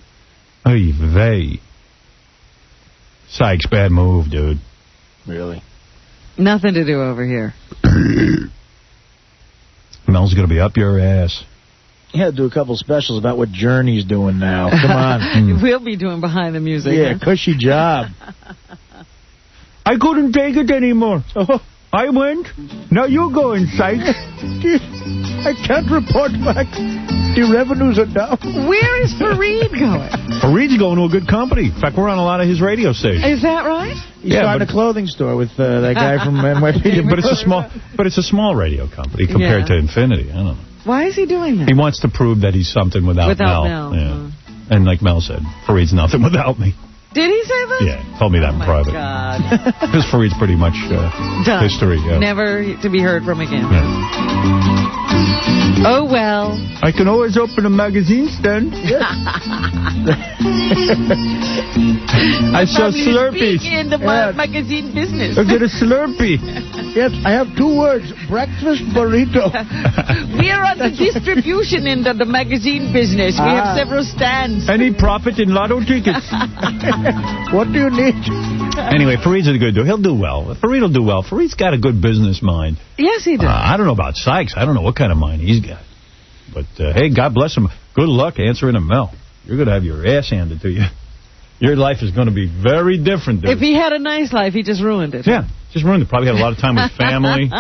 Oy vey. Sykes, bad move, dude. Really? Nothing to do over here. Mel's going to be up your ass. You had to do a couple specials about what Journey's doing now. Come on. We'll be doing behind the music. Yeah, cushy job. I couldn't take it anymore. I went. Now you're going, Sykes. I can't report back. The revenues are down. Where is Fareed going? Fareed's going to a good company. In fact, we're on a lot of his radio stations. Is that right? He's starting a clothing store with that guy from NYPD. But it's a small radio company compared to Infinity. I don't know. Why is he doing that? He wants to prove that he's something without Mel. Yeah. And like Mel said, Fareed's nothing without me. Did he say that? Yeah, told me that in private. God. Because Fareed's pretty much Done. history. Yeah. Never to be heard from again. Yeah. Oh, well. I can always open a magazine stand. I sell Slurpees. In the magazine business. I get a Slurpee. Yes, I have 2 words. Breakfast burrito. We are on the distribution end of the magazine business. We have several stands. Any profit in lotto tickets. What do you need? Anyway, Fareed's a good dude. He'll do well. Fareed will do well. Fareed's got a good business mind. Yes, he does. I don't know about Sykes. I don't know what kind of mind he's got. But, hey, God bless him. Good luck answering a Mel. You're going to have your ass handed to you. Your life is going to be very different, dude. If he had a nice life, he just ruined it. Yeah, just ruined it. Probably had a lot of time with family.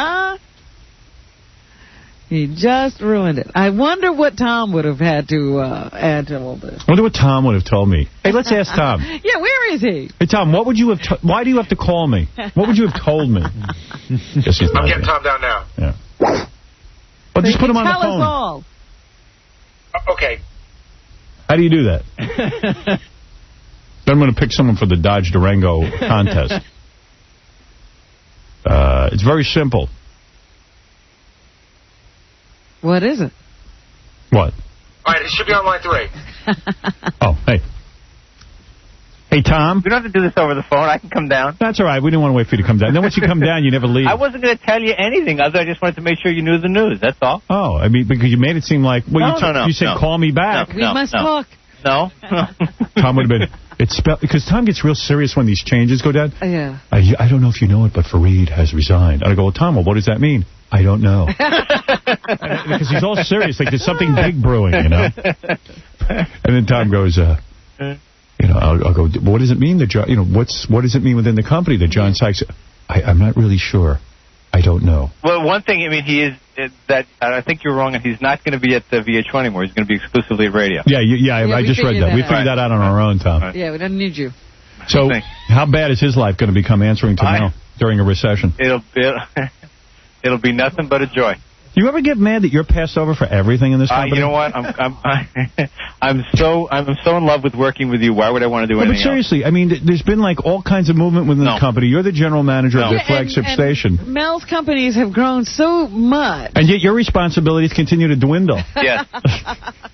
He just ruined it. I wonder what Tom would have had to add to all this. I wonder what Tom would have told me. Hey, let's ask Tom. Yeah, where is he? Hey, Tom, what would you have... why do you have to call me? What would you have told me? Guess he's I'm getting Tom down now. Yeah. Well, just put him on the phone. Tell us all. Okay. How do you do that? Then I'm going to pick someone for the Dodge Durango contest. It's very simple. What is it? What? All right, it should be on line 3. Oh, hey. Hey, Tom? We don't have to do this over the phone. I can come down. That's all right. We didn't want to wait for you to come down. Then once you come down, you never leave. I wasn't going to tell you anything other. I just wanted to make sure you knew the news. That's all. Oh, I mean, because you made it seem like... Well, No. You said, call me back. We must talk. No. Tom would have been... Because Tom gets real serious when these changes go down. Yeah. I don't know if you know it, but Fareed has resigned. And I go, well, Tom, what does that mean? I don't know. Because he's all serious, like there's something big brewing, you know? And then Tom goes, I'll go, what does it mean that John, what does it mean within the company that John Sykes, I'm not really sure. I don't know. Well, one thing, I mean, he is, I think you're wrong, and he's not going to be at the VH1 anymore. He's going to be exclusively at radio. Yeah, I just read that. We figured that out on our own, Tom. Yeah, we don't need you. So, how bad is his life going to become answering to Mel during a recession? It'll be nothing but a joy. You ever get mad that you're passed over for everything in this company? You know what? I'm so in love with working with you. Why would I want to do anything But seriously, I mean, there's been like all kinds of movement within the company. You're the general manager of their flagship station. Mel's companies have grown so much. And yet your responsibilities continue to dwindle. Yes.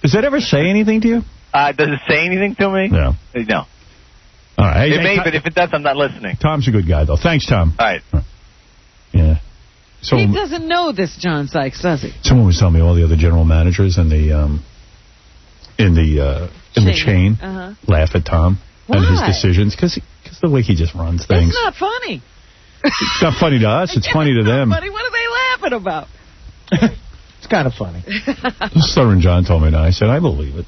Does that ever say anything to you? Does it say anything to me? No. No. All right. It may, but if it does, I'm not listening. Tom's a good guy, though. Thanks, Tom. All right. Yeah. So, he doesn't know this John Sykes, does he? Someone was telling me all the other general managers in the chain laugh at Tom and his decisions because the way he just runs things. It's not funny. It's not funny to us. It's funny to them. Funny. What are they laughing about? It's kind of funny. Sir and John told me that. I said, I believe it.